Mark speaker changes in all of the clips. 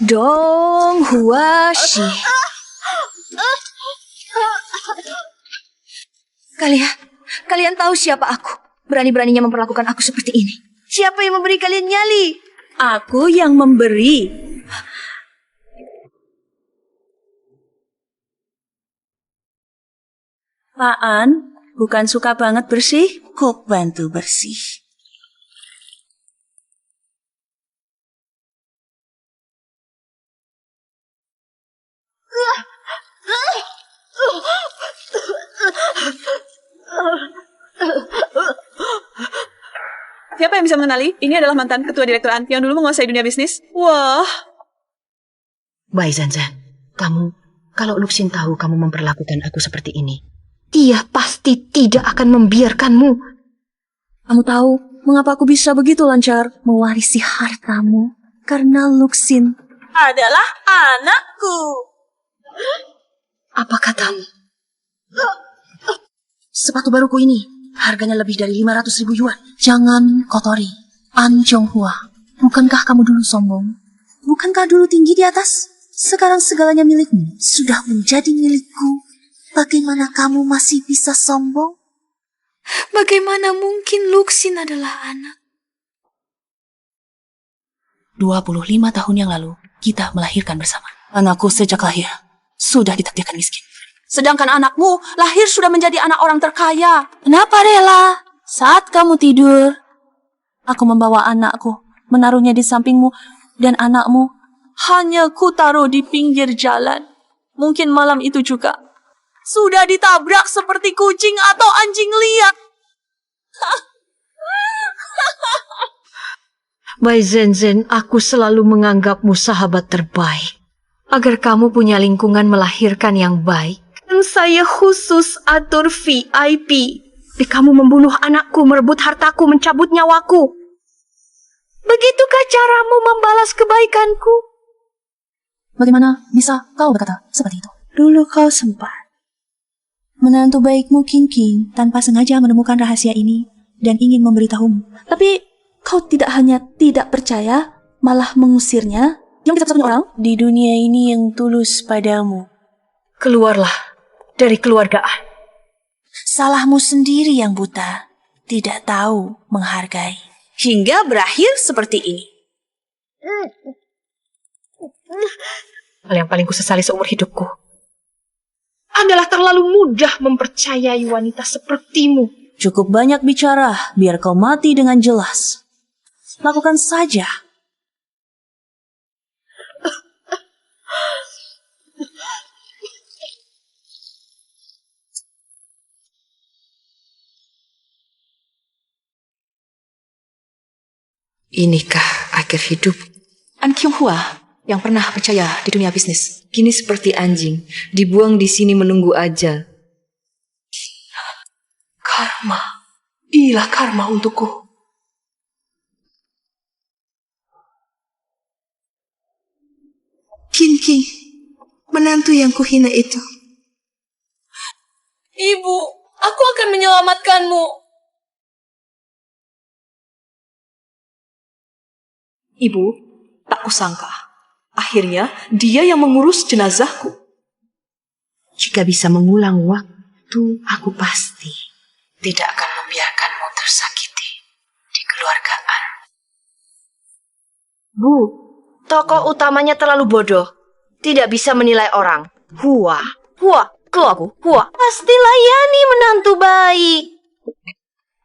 Speaker 1: Dong Huashi. Kalian tahu siapa aku? Berani-beraninya memperlakukan aku seperti ini. Siapa yang memberi kalian nyali?
Speaker 2: Aku yang memberi. Apaan? Bukan suka banget bersih? Kok bantu bersih.
Speaker 3: Siapa yang bisa mengenali? Ini adalah mantan ketua direktur An yang dulu menguasai dunia bisnis. Wah.
Speaker 4: Bai Zanzan, kalau Luxin tahu kamu memperlakukan aku seperti ini, dia pasti tidak akan membiarkanmu.
Speaker 1: Kamu tahu mengapa aku bisa begitu lancar mewarisi hartamu? Karena Luxin
Speaker 2: Adalah anakku.
Speaker 4: Apa katamu? Sepatu baruku ini harganya lebih dari 500.000 yuan.
Speaker 1: Jangan kotori An Chonghua. Bukankah kamu dulu sombong? Bukankah dulu tinggi di atas? Sekarang segalanya milikmu. Sudah menjadi milikku. Bagaimana kamu masih bisa sombong? Bagaimana mungkin Luxin adalah anak?
Speaker 2: 25 tahun yang lalu, kita melahirkan bersama. Anakku sejak lahir sudah ditakdirkan miskin. Sedangkan anakmu lahir sudah menjadi anak orang terkaya. Kenapa rela? Saat kamu tidur, aku membawa anakku, menaruhnya di sampingmu, dan anakmu hanya ku taruh di pinggir jalan. Mungkin malam itu juga sudah ditabrak seperti kucing atau anjing liar.
Speaker 4: Bai Zhenzen, aku selalu menganggapmu sahabat terbaik. Agar kamu punya lingkungan melahirkan yang baik. Dan saya khusus atur VIP. Tapi kamu membunuh anakku, merebut hartaku, mencabut nyawaku. Begitukah caramu membalas kebaikanku?
Speaker 1: Bagaimana bisa kau berkata seperti itu? Dulu kau sempat. Menantu baikmu King King tanpa sengaja menemukan rahasia ini dan ingin memberitahumu. Tapi kau tidak hanya tidak percaya, malah mengusirnya. Yang satu-satunya orang
Speaker 2: Di dunia ini yang tulus padamu.
Speaker 4: Keluarlah dari keluarga An.
Speaker 2: Salahmu sendiri yang buta, tidak tahu menghargai. Hingga berakhir seperti ini.
Speaker 4: Hal yang paling kusesali seumur hidupku adalah terlalu mudah mempercayai wanita sepertimu.
Speaker 2: Cukup banyak bicara, biar kau mati dengan jelas. Lakukan saja.
Speaker 5: Inikah akhir hidup? An Kyung-hwa yang pernah percaya di dunia bisnis, kini seperti anjing, dibuang di sini menunggu ajal.
Speaker 6: Karma. Inilah karma untukku. King King, menantu yang kuhina itu.
Speaker 3: Ibu, aku akan menyelamatkanmu.
Speaker 7: Ibu, tak kusangka. Akhirnya dia yang mengurus jenazahku.
Speaker 4: Jika bisa mengulang waktu, aku pasti tidak akan membiarkanmu tersakiti di keluarga An. Bu, tokoh utamanya terlalu bodoh. Tidak bisa menilai orang. Hua, keluarku, Hua. Pasti layani menantu baik.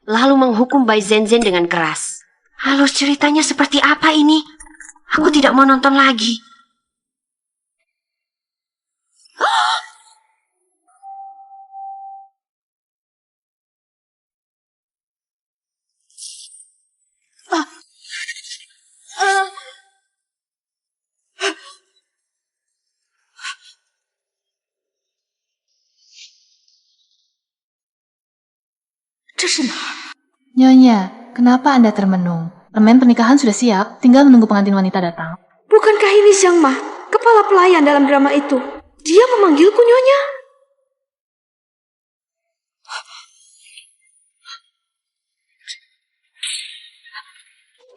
Speaker 4: Lalu menghukum Bai Zhenzen dengan keras. Halus ceritanya seperti apa ini? Aku tidak mau nonton lagi.
Speaker 8: Nyonya, kenapa Anda termenung? Permen pernikahan sudah siap, tinggal menunggu pengantin wanita datang.
Speaker 1: Bukankah ini Xiang Ma, kepala pelayan dalam drama itu? Dia memanggilku Nyonya.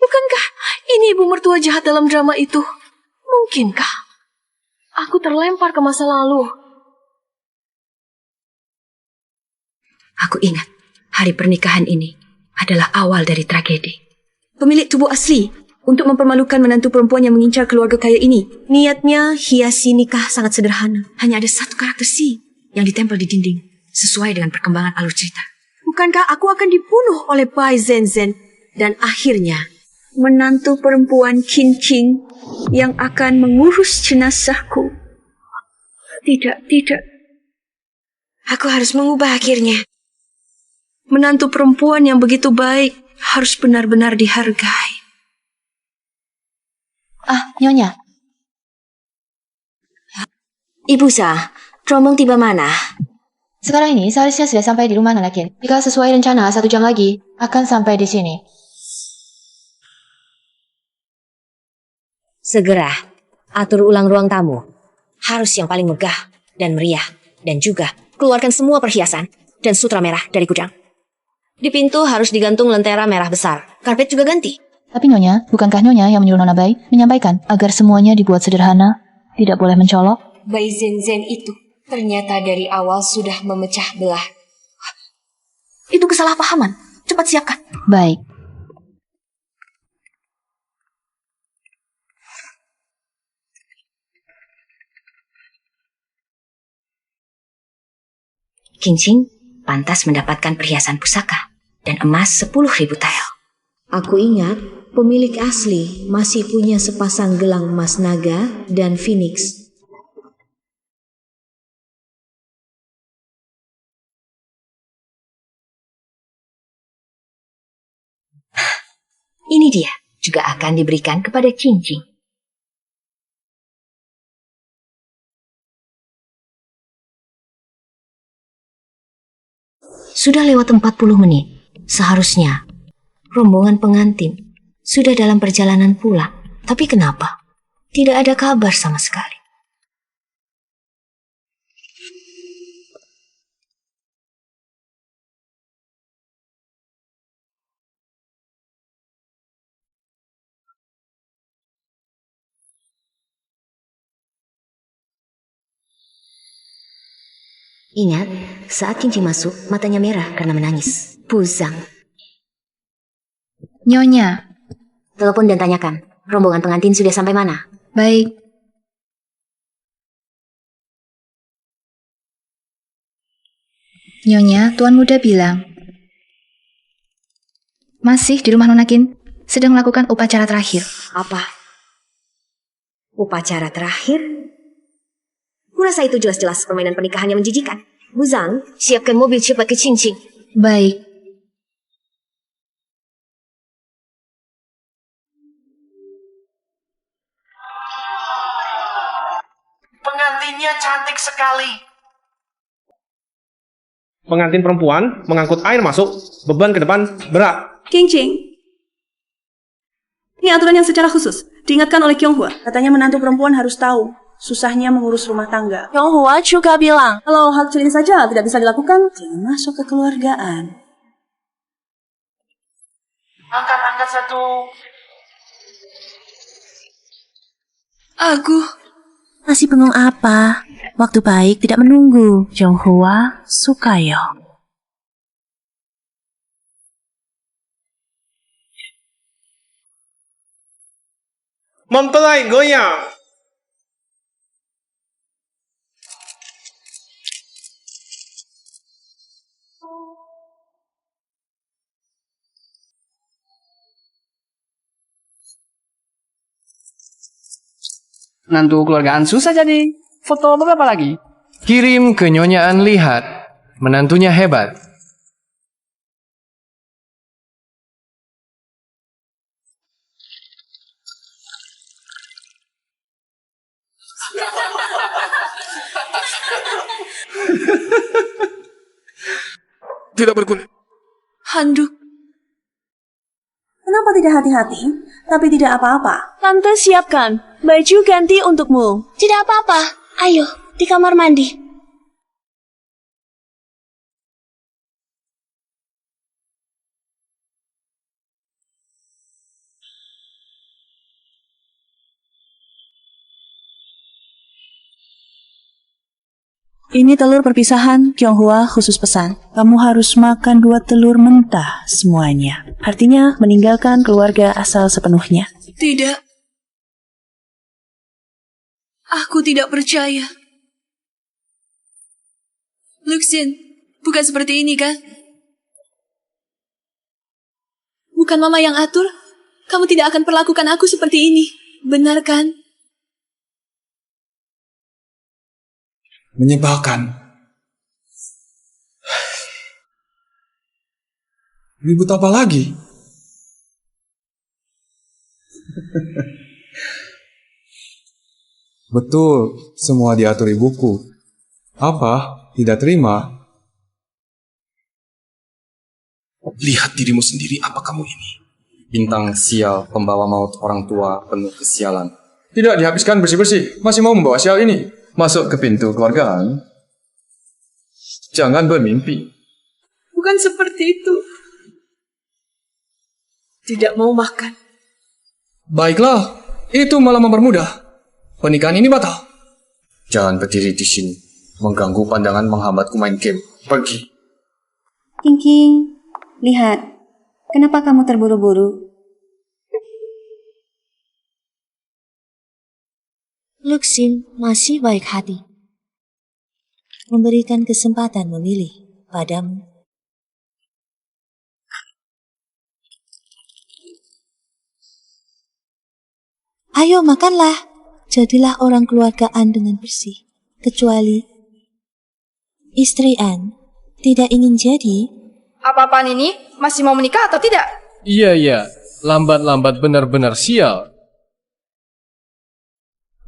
Speaker 1: Bukankah ini ibu mertua jahat dalam drama itu?
Speaker 4: Mungkinkah aku terlempar ke masa lalu?
Speaker 5: Aku ingat, hari pernikahan ini adalah awal dari tragedi. Pemilik tubuh asli untuk mempermalukan menantu perempuan yang mengincar keluarga kaya ini. Niatnya hiasi nikah sangat sederhana. Hanya ada satu karakter si yang ditempel di dinding, sesuai dengan perkembangan alur cerita. Bukankah aku akan dibunuh oleh Bai Zhen dan akhirnya menantu perempuan Qin Qing yang akan mengurus jenazahku? Tidak. Aku harus mengubah akhirnya. Menantu perempuan yang begitu baik harus benar-benar dihargai.
Speaker 8: Nyonya.
Speaker 5: Ibu Sa, rombong tiba mana?
Speaker 8: Sekarang ini seharusnya sudah sampai di rumah Nanakin. Jika sesuai rencana 1 jam lagi akan sampai di sini.
Speaker 9: Segera atur ulang ruang tamu. Harus yang paling megah dan meriah. Dan juga keluarkan semua perhiasan dan sutra merah dari gudang. Di pintu harus digantung lentera merah besar. Karpet juga ganti.
Speaker 8: Tapi Nyonya, bukankah Nyonya yang menyuruh Nona Bai menyampaikan agar semuanya dibuat sederhana, tidak boleh mencolok?
Speaker 5: Bai Zhen itu ternyata dari awal sudah memecah belah.
Speaker 2: Itu kesalahpahaman. Cepat siapkan.
Speaker 8: Baik.
Speaker 9: Qin Qing pantas mendapatkan perhiasan pusaka dan emas 10.000 tael. Aku ingat pemilik asli masih punya sepasang gelang emas naga dan phoenix. Ini dia juga akan diberikan kepada Qin Qing. Sudah lewat 40 menit. Seharusnya rombongan pengantin sudah dalam perjalanan pulang. Tapi kenapa? Tidak ada kabar sama sekali. Ingat, saat Qin Qing masuk, matanya merah karena menangis. Puzang.
Speaker 8: Nyonya.
Speaker 9: Telepon dan tanyakan, rombongan pengantin sudah sampai mana?
Speaker 8: Baik. Nyonya, Tuan Muda bilang masih di rumah Nonakin, sedang melakukan upacara terakhir.
Speaker 9: Apa? Upacara terakhir? Kurasa itu jelas-jelas permainan pernikahan yang menjijikan. Buzang, siapkan mobil cepat ke Qin Qing.
Speaker 8: Baik.
Speaker 10: Pengantinnya cantik sekali.
Speaker 11: Pengantin perempuan mengangkut air masuk, beban ke depan berat.
Speaker 3: Qin Qing. Ini aturan yang secara khusus diingatkan oleh Kyonghua. Katanya menantu perempuan harus tahu susahnya mengurus rumah tangga.
Speaker 2: Kyonghua juga bilang,
Speaker 3: kalau hal kecil ini saja tidak bisa dilakukan, jangan masuk ke keluargaan.
Speaker 10: Angkat satu.
Speaker 1: Masih bengong apa? Waktu baik tidak menunggu.
Speaker 2: Kyonghua Sukayo.
Speaker 11: Mempelai goyang.
Speaker 10: Menantu keluargaan susah jadi. Foto beberapa lagi.
Speaker 12: Kirim ke Nyonya An lihat. Menantunya hebat.
Speaker 11: Tidak berguna.
Speaker 2: Handuk.
Speaker 3: Kenapa tidak hati-hati, tapi tidak apa-apa?
Speaker 2: Tante siapkan baju ganti untukmu.
Speaker 1: Tidak apa-apa. Ayo, di kamar mandi.
Speaker 2: Ini telur perpisahan, Kyonghwa khusus pesan. Kamu harus makan 2 telur mentah semuanya. Artinya meninggalkan keluarga asal sepenuhnya.
Speaker 5: Tidak. Aku tidak percaya. Luxin, bukan seperti ini kan? Bukan Mama yang atur. Kamu tidak akan perlakukan aku seperti ini. Benar kan?
Speaker 13: Menyebalkan. Ribut apa lagi? Betul, semua diatur ibuku. Apa? Tidak terima?
Speaker 14: Lihat dirimu sendiri, apa kamu ini? Bintang sial, pembawa maut orang tua penuh kesialan.
Speaker 13: Tidak dihabiskan bersih-bersih, masih mau membawa sial ini. Masuk ke pintu keluargaan. Jangan bermimpi.
Speaker 5: Bukan seperti itu. Tidak mau makan.
Speaker 13: Baiklah, itu malah mempermudah. Pernikahan ini batal.
Speaker 14: Jangan berdiri di sini, mengganggu pandangan, menghambatku main game. Pergi.
Speaker 15: King, lihat. Kenapa kamu terburu-buru?
Speaker 1: Luxin masih baik hati. Memberikan kesempatan memilih padamu. Ayo makanlah. Jadilah orang keluarga An dengan bersih. Kecuali istri An tidak ingin jadi.
Speaker 16: Apa-apaan ini? Masih mau menikah atau tidak?
Speaker 12: Iya. Lambat-lambat benar-benar sial.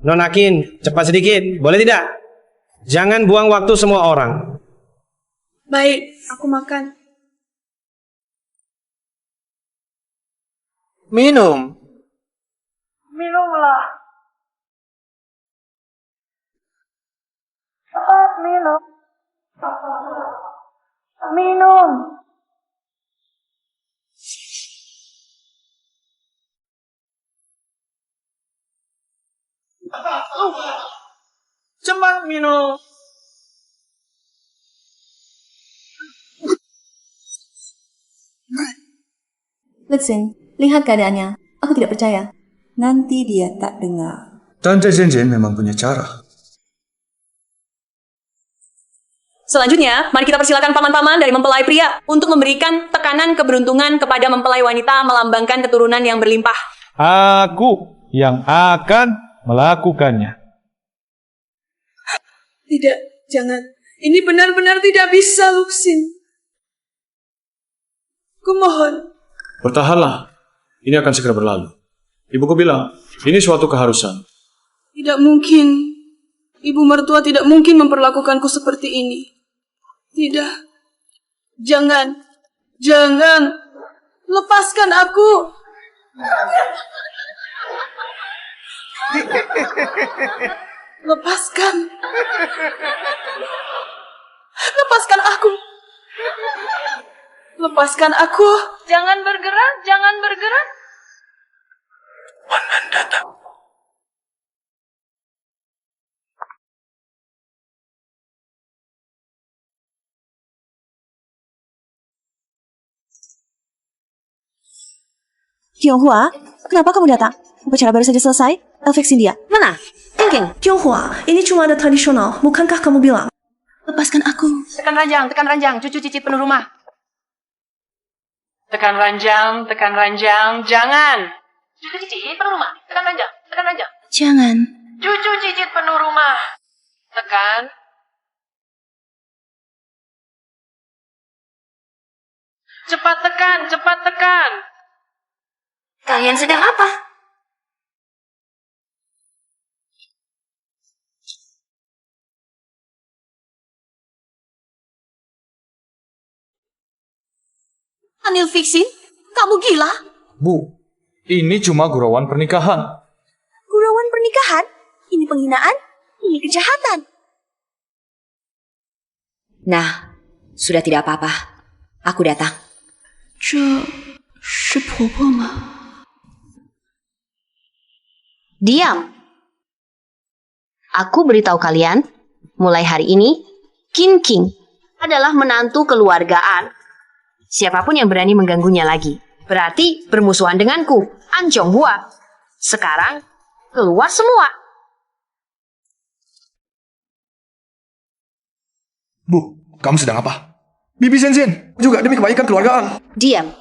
Speaker 11: Nona Qin, cepat sedikit, boleh tidak? Jangan buang waktu semua orang.
Speaker 5: Baik, aku makan.
Speaker 10: Minum.
Speaker 16: Minumlah. Cepat minum. Minum.
Speaker 10: Cepat minum.
Speaker 15: Luxin, lihat keadaannya. Aku tidak percaya. Nanti dia tak dengar.
Speaker 13: Tante Zhen memang punya cara.
Speaker 3: Selanjutnya, mari kita persilakan paman-paman dari mempelai pria untuk memberikan tekanan keberuntungan kepada mempelai wanita melambangkan keturunan yang berlimpah.
Speaker 17: Aku yang akan melakukannya.
Speaker 5: Tidak, jangan. Ini benar-benar tidak bisa, Luxin. Kumohon.
Speaker 13: Bertahanlah. Ini akan segera berlalu. Ibuku bilang, ini suatu keharusan.
Speaker 5: Tidak mungkin. Ibu mertua tidak mungkin memperlakukanku seperti ini. Tidak. Jangan. Jangan. Lepaskan aku. Lepaskan. Lepaskan aku. Lepaskan aku.
Speaker 16: Jangan bergerak, jangan bergerak.
Speaker 14: Paman datang.
Speaker 2: Kyonghwa, kenapa kamu datang? Upacara baru saja selesai. Elvexin dia.
Speaker 1: Mana? King,
Speaker 6: Kyonghwa, ini cuma ada tradisional. Bukankah kamu bilang?
Speaker 2: Lepaskan aku.
Speaker 16: Tekan ranjang, cucu cicit penuh rumah. Tekan ranjang, jangan. Cucu cicit penuh rumah, tekan ranjang.
Speaker 2: Jangan.
Speaker 16: Cucu cicit penuh rumah. Tekan. Cepat tekan.
Speaker 1: kalian sedang apa?
Speaker 2: Anil Fixin, kamu gila?
Speaker 13: Bu, ini cuma gurauan pernikahan.
Speaker 2: Gurauan pernikahan? Ini penghinaan? Ini kejahatan.
Speaker 9: Nah, sudah tidak apa-apa. Aku datang. Diam. Aku beritahu kalian, mulai hari ini,
Speaker 4: King King adalah menantu keluargaan. Siapapun yang berani mengganggunya lagi, berarti bermusuhan denganku, An Jonghua. Sekarang, keluar semua.
Speaker 18: Bu, kamu sedang apa? Bibi Zhen juga demi kebaikan keluargaan.
Speaker 5: Diam.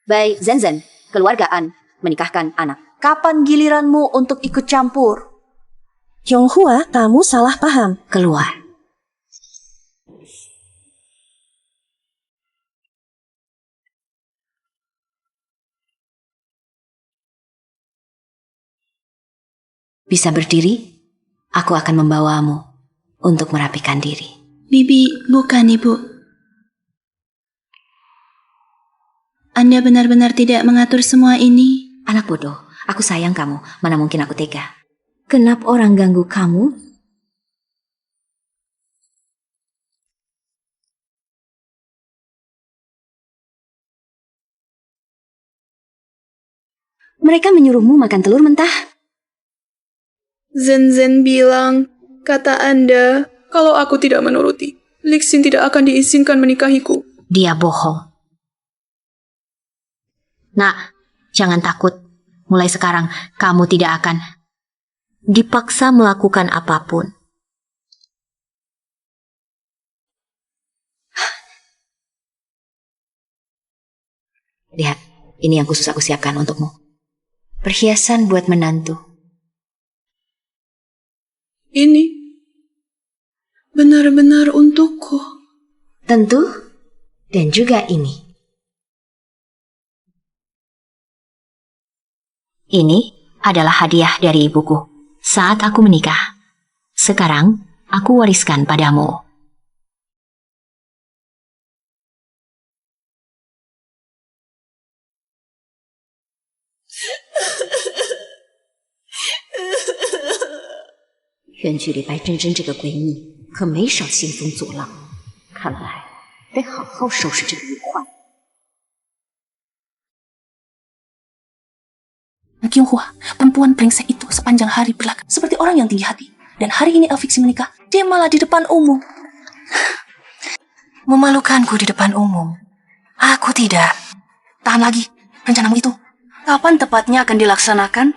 Speaker 5: Bai Zhen, keluargaan, menikahkan anak.
Speaker 15: Kapan giliranmu untuk ikut campur? Jonghua, kamu salah paham.
Speaker 5: Keluar. Bisa berdiri? Aku akan membawamu untuk merapikan diri.
Speaker 19: Bibi, bukan Ibu. Anda benar-benar tidak mengatur semua ini.
Speaker 5: Anak bodoh, aku sayang kamu. Mana mungkin aku tega. Kenapa orang ganggu kamu? Mereka menyuruhmu makan telur mentah.
Speaker 20: Zhen bilang, kata Anda, kalau aku tidak menuruti, Lixin tidak akan diizinkan menikahiku.
Speaker 4: Dia bohong. Nak, jangan takut. Mulai sekarang, kamu tidak akan dipaksa melakukan apapun.
Speaker 5: Lihat, ini yang khusus aku siapkan untukmu. Perhiasan buat menantu.
Speaker 20: Ini benar-benar untukku.
Speaker 5: Tentu, dan juga ini.
Speaker 4: Ini adalah hadiah dari ibuku saat aku menikah. Sekarang, aku wariskan padamu.
Speaker 2: Jonghua, perempuan brengsek itu sepanjang hari berlagak seperti orang yang tinggi hati. Dan hari ini Elfixin menikah, dia malah di depan umum.
Speaker 1: Memalukanku di depan umum. Aku tidak.
Speaker 2: Tahan lagi, rencanamu itu.
Speaker 1: Kapan tepatnya akan dilaksanakan?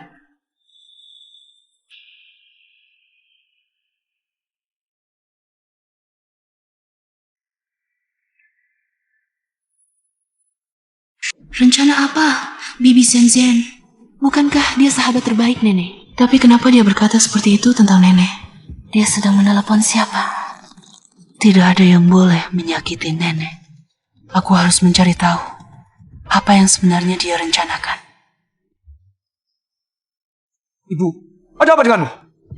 Speaker 2: Rencana apa, Bibi Zhen? Bukankah dia sahabat terbaik nenek? Tapi kenapa dia berkata seperti itu tentang nenek? Dia sedang menelepon siapa? Tidak ada yang boleh menyakiti nenek. Aku harus mencari tahu apa yang sebenarnya dia rencanakan.
Speaker 18: Ibu, ada apa denganmu?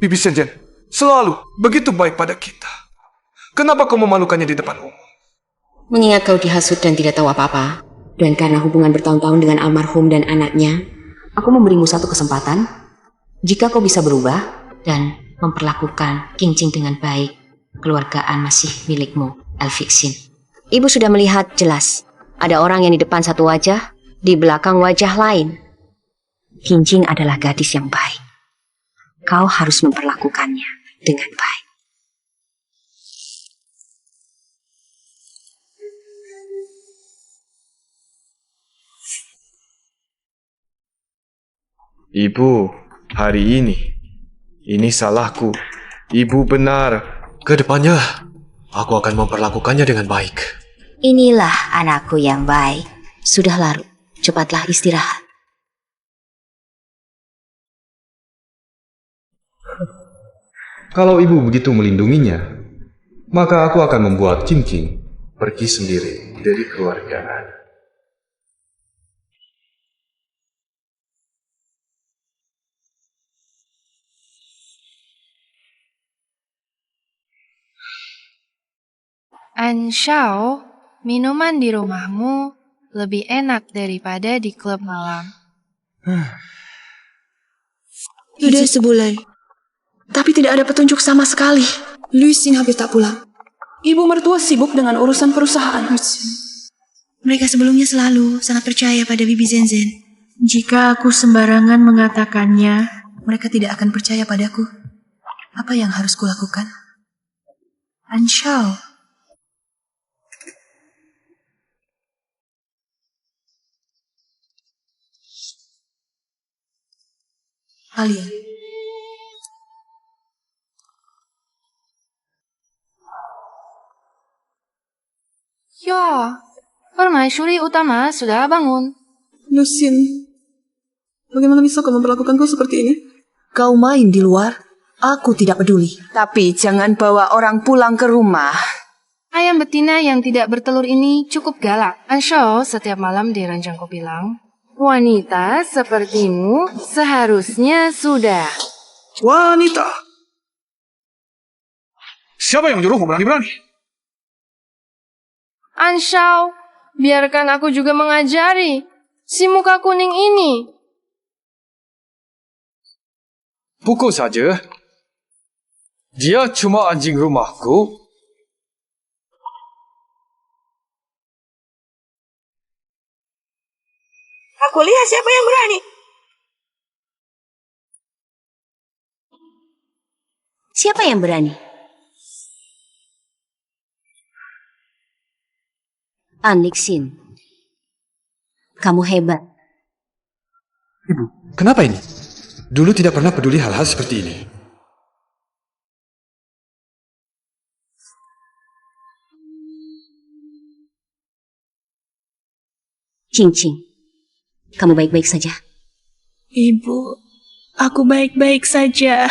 Speaker 18: Bibi Zhen selalu begitu baik pada kita. Kenapa kau memalukannya di depan umum?
Speaker 5: Mengingat kau dihasut dan tidak tahu apa-apa, dan karena hubungan bertahun-tahun dengan almarhum dan anaknya, aku memberimu satu kesempatan. Jika kau bisa berubah dan memperlakukan King Ching dengan baik, keluargaan masih milikmu, Elfixin. Ibu sudah melihat jelas, ada orang yang di depan satu wajah, di belakang wajah lain. King Ching adalah gadis yang baik. Kau harus memperlakukannya dengan baik.
Speaker 14: Ibu, hari ini salahku. Ibu benar. Kedepannya, aku akan memperlakukannya dengan baik.
Speaker 5: Inilah anakku yang baik. Sudah larut, cepatlah istirahat.
Speaker 14: Kalau ibu begitu melindunginya, maka aku akan membuat King King pergi sendiri dari keluargaan.
Speaker 21: Anshao, minuman di rumahmu lebih enak daripada di klub malam.
Speaker 20: Sudah sebulan, tapi tidak ada petunjuk sama sekali. Luisin hampir tak pulang. Ibu mertua sibuk dengan urusan perusahaan.
Speaker 19: Mereka sebelumnya selalu sangat percaya pada Bibi Zhen.
Speaker 1: Jika aku sembarangan mengatakannya, mereka tidak akan percaya padaku. Apa yang harus kulakukan? Anshao. Alia.
Speaker 21: Ya, permaisuri utama sudah bangun.
Speaker 20: Lucien, bagaimana bisa kau memperlakukanku seperti ini?
Speaker 2: Kau main di luar, aku tidak peduli. Tapi jangan bawa orang pulang ke rumah.
Speaker 21: Ayam betina yang tidak bertelur ini cukup galak. Anshao setiap malam di ranjangku bilang, wanita sepertimu seharusnya sudah.
Speaker 18: Wanita? Siapa yang menyuruhmu berani-berani?
Speaker 21: Anshao, biarkan aku juga mengajari si muka kuning ini.
Speaker 18: Pukul saja. Dia cuma anjing rumahku.
Speaker 7: Aku lihat siapa yang berani.
Speaker 9: Siapa yang berani? Anlixin, kamu hebat.
Speaker 14: Ibu, kenapa ini? Dulu tidak pernah peduli hal-hal seperti ini.
Speaker 9: Cing-cing, kamu baik-baik saja?
Speaker 7: Ibu, aku baik-baik saja.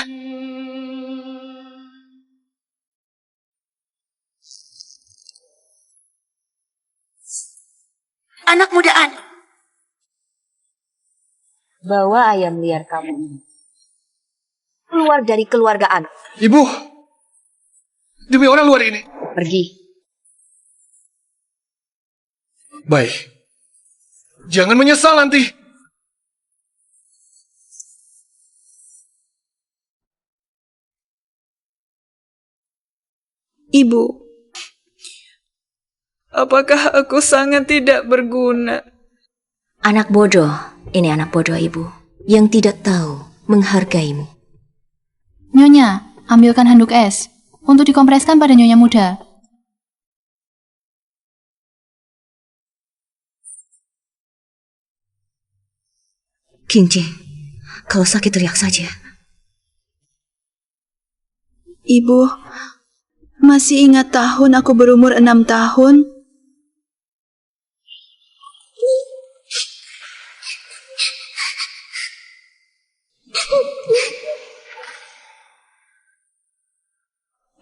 Speaker 1: Anak muda An.
Speaker 9: Bawa ayam liar kamu ini keluar dari keluarga An.
Speaker 18: Ibu, demi orang luar ini.
Speaker 9: Pergi.
Speaker 18: Baik. Jangan menyesal nanti.
Speaker 20: Ibu, apakah aku sangat tidak berguna?
Speaker 9: Anak bodoh, ini anak bodoh ibu, yang tidak tahu menghargaimu.
Speaker 8: Nyonya, ambilkan handuk es untuk dikompreskan pada nyonya muda.
Speaker 9: Qingqing, kalau sakit teriak saja.
Speaker 20: Ibu, masih ingat tahun aku berumur 6 tahun?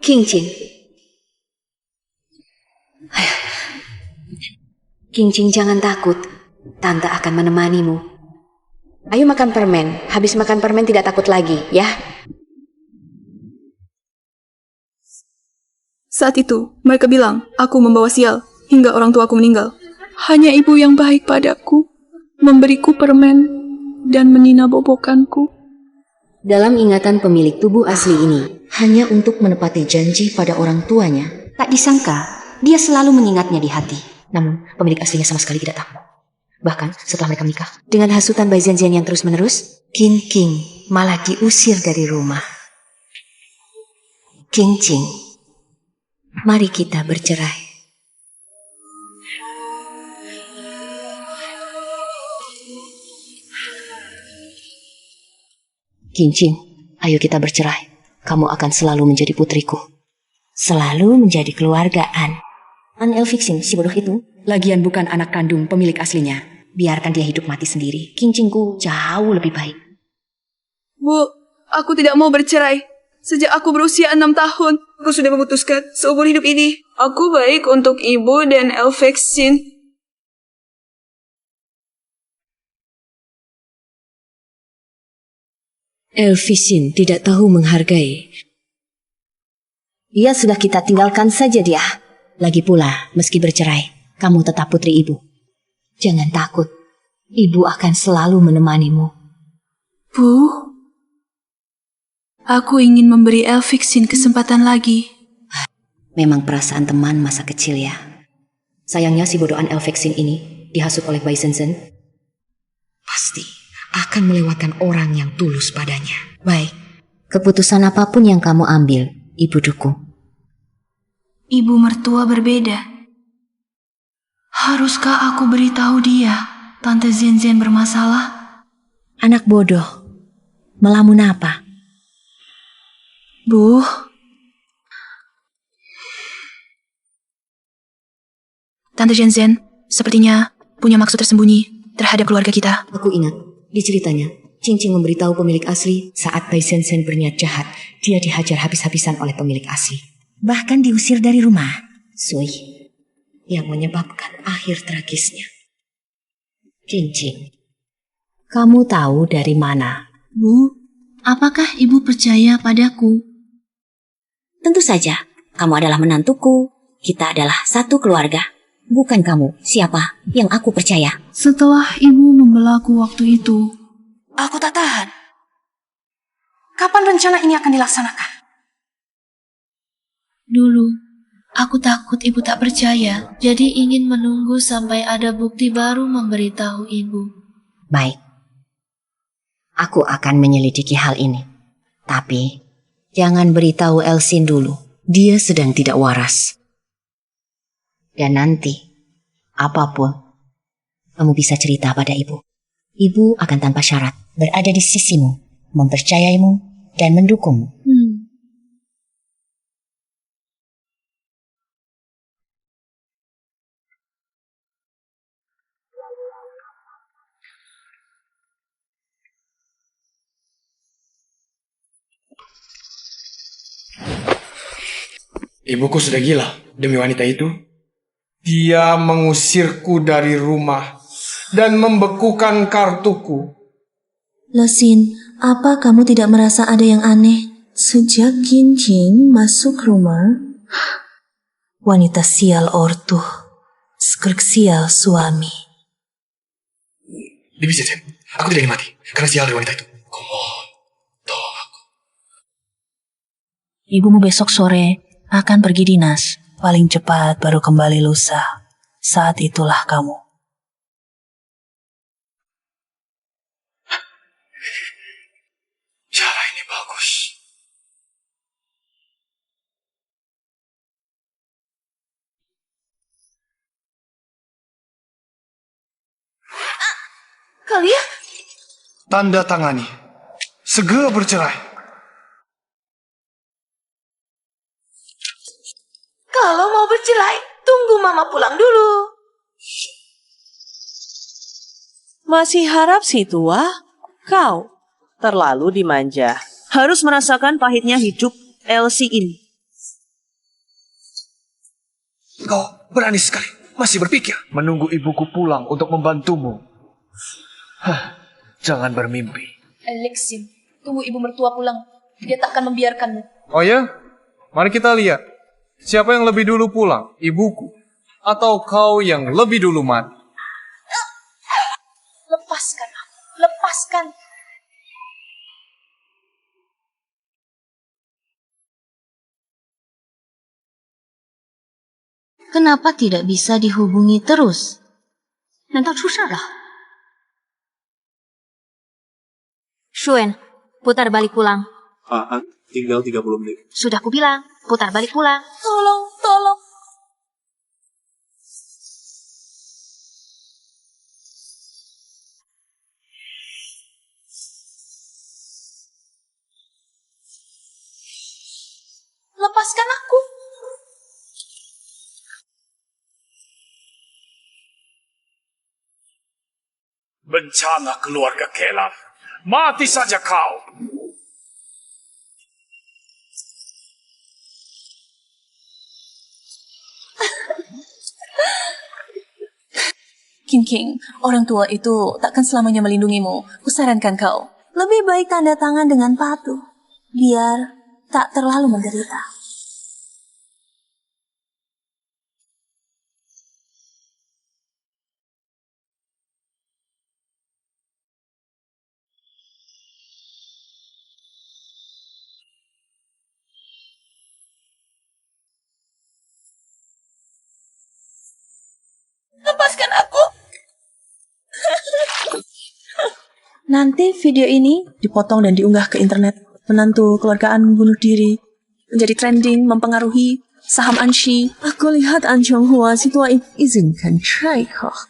Speaker 9: Qingqing. Qingqing, jangan takut. Tante akan menemanimu. Ayo makan permen. Habis makan permen tidak takut lagi, ya?
Speaker 20: Saat itu, mereka bilang aku membawa sial hingga orang tuaku meninggal. Hanya ibu yang baik padaku, memberiku permen dan menina bobokanku.
Speaker 9: Dalam ingatan pemilik tubuh asli ini, hanya untuk menepati janji pada orang tuanya, tak disangka dia selalu mengingatnya di hati. Namun, pemilik aslinya sama sekali tidak tahu. Bahkan setelah mereka menikah, dengan hasutan Bai Zhenzhen yang terus-menerus, Qingqing malah diusir dari rumah. Qingqing, mari kita bercerai. Qingqing, ayo kita bercerai. Kamu akan selalu menjadi putriku. Selalu menjadi keluargaan. An Elfixin, si bodoh itu, lagian bukan anak kandung pemilik aslinya. Biarkan dia hidup mati sendiri. Qingqingku jauh lebih baik.
Speaker 20: Bu, aku tidak mau bercerai. Sejak aku berusia 6 tahun, aku sudah memutuskan seumur hidup ini. Aku baik untuk ibu dan Elfixin.
Speaker 9: Elfixin tidak tahu menghargai. Ya sudah, kita tinggalkan saja dia. Lagi pula, meski bercerai, kamu tetap putri ibu. Jangan takut, ibu akan selalu menemanimu.
Speaker 7: Bu, aku ingin memberi Elfixin kesempatan lagi.
Speaker 9: Memang perasaan teman masa kecil ya. Sayangnya si bodohan Elfixin ini dihasut oleh Bai Zhenzhen. Pasti akan melewatkan orang yang tulus padanya. Baik, Keputusan apapun yang kamu ambil, Ibu dukung.
Speaker 7: Ibu mertua berbeda. Haruskah aku beritahu dia, Tante Zenzen bermasalah?
Speaker 9: Anak bodoh, melamun apa?
Speaker 7: Bu, Tante Zenzen sepertinya punya maksud tersembunyi terhadap keluarga kita.
Speaker 5: Aku ingat, di ceritanya, Cincin memberitahu pemilik asli saat Tai Sensen berniat jahat, dia dihajar habis-habisan oleh pemilik asli.
Speaker 9: Bahkan diusir dari rumah. Sui, yang menyebabkan akhir tragisnya. Cincin, kamu tahu dari mana?
Speaker 19: Bu, apakah ibu percaya padaku?
Speaker 9: Tentu saja, kamu adalah menantuku. Kita adalah satu keluarga. Bukan kamu, siapa yang aku percaya?
Speaker 7: Setelah ibu membelaku waktu itu, aku tak tahan. Kapan rencana ini akan dilaksanakan?
Speaker 19: Dulu, aku takut ibu tak percaya, jadi ingin menunggu sampai ada bukti baru memberitahu ibu.
Speaker 9: Baik. Aku akan menyelidiki hal ini. Tapi, jangan beritahu Elsin dulu. Dia sedang tidak waras. Dan nanti, apapun, kamu bisa cerita pada ibu. Ibu akan tanpa syarat berada di sisimu, mempercayaimu, dan mendukungmu.
Speaker 18: Ibuku sudah gila demi wanita itu. Dia mengusirku dari rumah dan membekukan kartuku.
Speaker 1: Lesin, apa kamu tidak merasa ada yang aneh? Sejak Ginjing masuk rumah, wanita sial ortu, skrek sial suami.
Speaker 18: Bibi Zenzen, aku tidak ingin mati karena sial dari wanita itu. Tolong aku.
Speaker 2: Ibumu besok sore akan pergi dinas. Paling cepat baru kembali lusa. Saat itulah kamu.
Speaker 18: Cara ini bagus.
Speaker 20: Kalian?
Speaker 18: Tanda tangani. Segera bercerai.
Speaker 7: Kalau mau bercerai, tunggu mama pulang dulu.
Speaker 12: Masih harap si tua? Kau terlalu dimanja. Harus merasakan pahitnya hidup Elsie ini.
Speaker 18: Kau berani sekali. Masih berpikir menunggu ibuku pulang untuk membantumu. Jangan bermimpi.
Speaker 8: Alexin, tunggu ibu mertua pulang. Dia tak akan membiarkanmu.
Speaker 14: Oh ya? Mari kita lihat. Siapa yang lebih dulu pulang? Ibuku? Atau kau yang lebih dulu mati?
Speaker 8: Lepaskan aku. Lepaskan.
Speaker 19: Kenapa tidak bisa dihubungi terus? Nanti susah lah.
Speaker 9: Shuen, putar balik pulang.
Speaker 13: Tinggal 30 menit.
Speaker 9: Sudah kubilang, putar balik pulang.
Speaker 8: Tolong, tolong. Lepaskan aku.
Speaker 17: Bencana keluarga Kelam. Mati saja kau.
Speaker 3: King, orang tua itu takkan selamanya melindungimu. Kusarankan kau, lebih baik tanda tangan dengan patuh, biar tak terlalu menderita.
Speaker 7: Lepaskan aku.
Speaker 3: Nanti video ini dipotong dan diunggah ke internet.
Speaker 6: menantu keluarga An bunuh diri, menjadi trending, mempengaruhi saham Anshi. Aku lihat An Chonghua si tua izinkan cerai kok.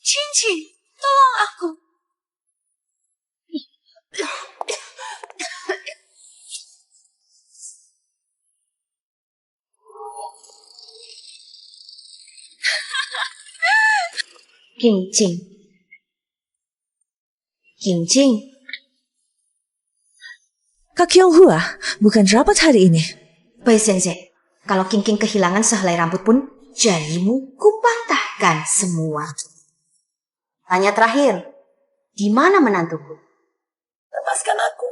Speaker 1: Cincin, tolong aku.
Speaker 9: King Jing.
Speaker 6: Kak Kyonghua, bukan rapat hari ini.
Speaker 9: Bai Sensei, kalau King kehilangan sehelai rambut pun, jarimu kupatahkan semua. Tanya terakhir, di mana menantuku?
Speaker 6: Lepaskan aku.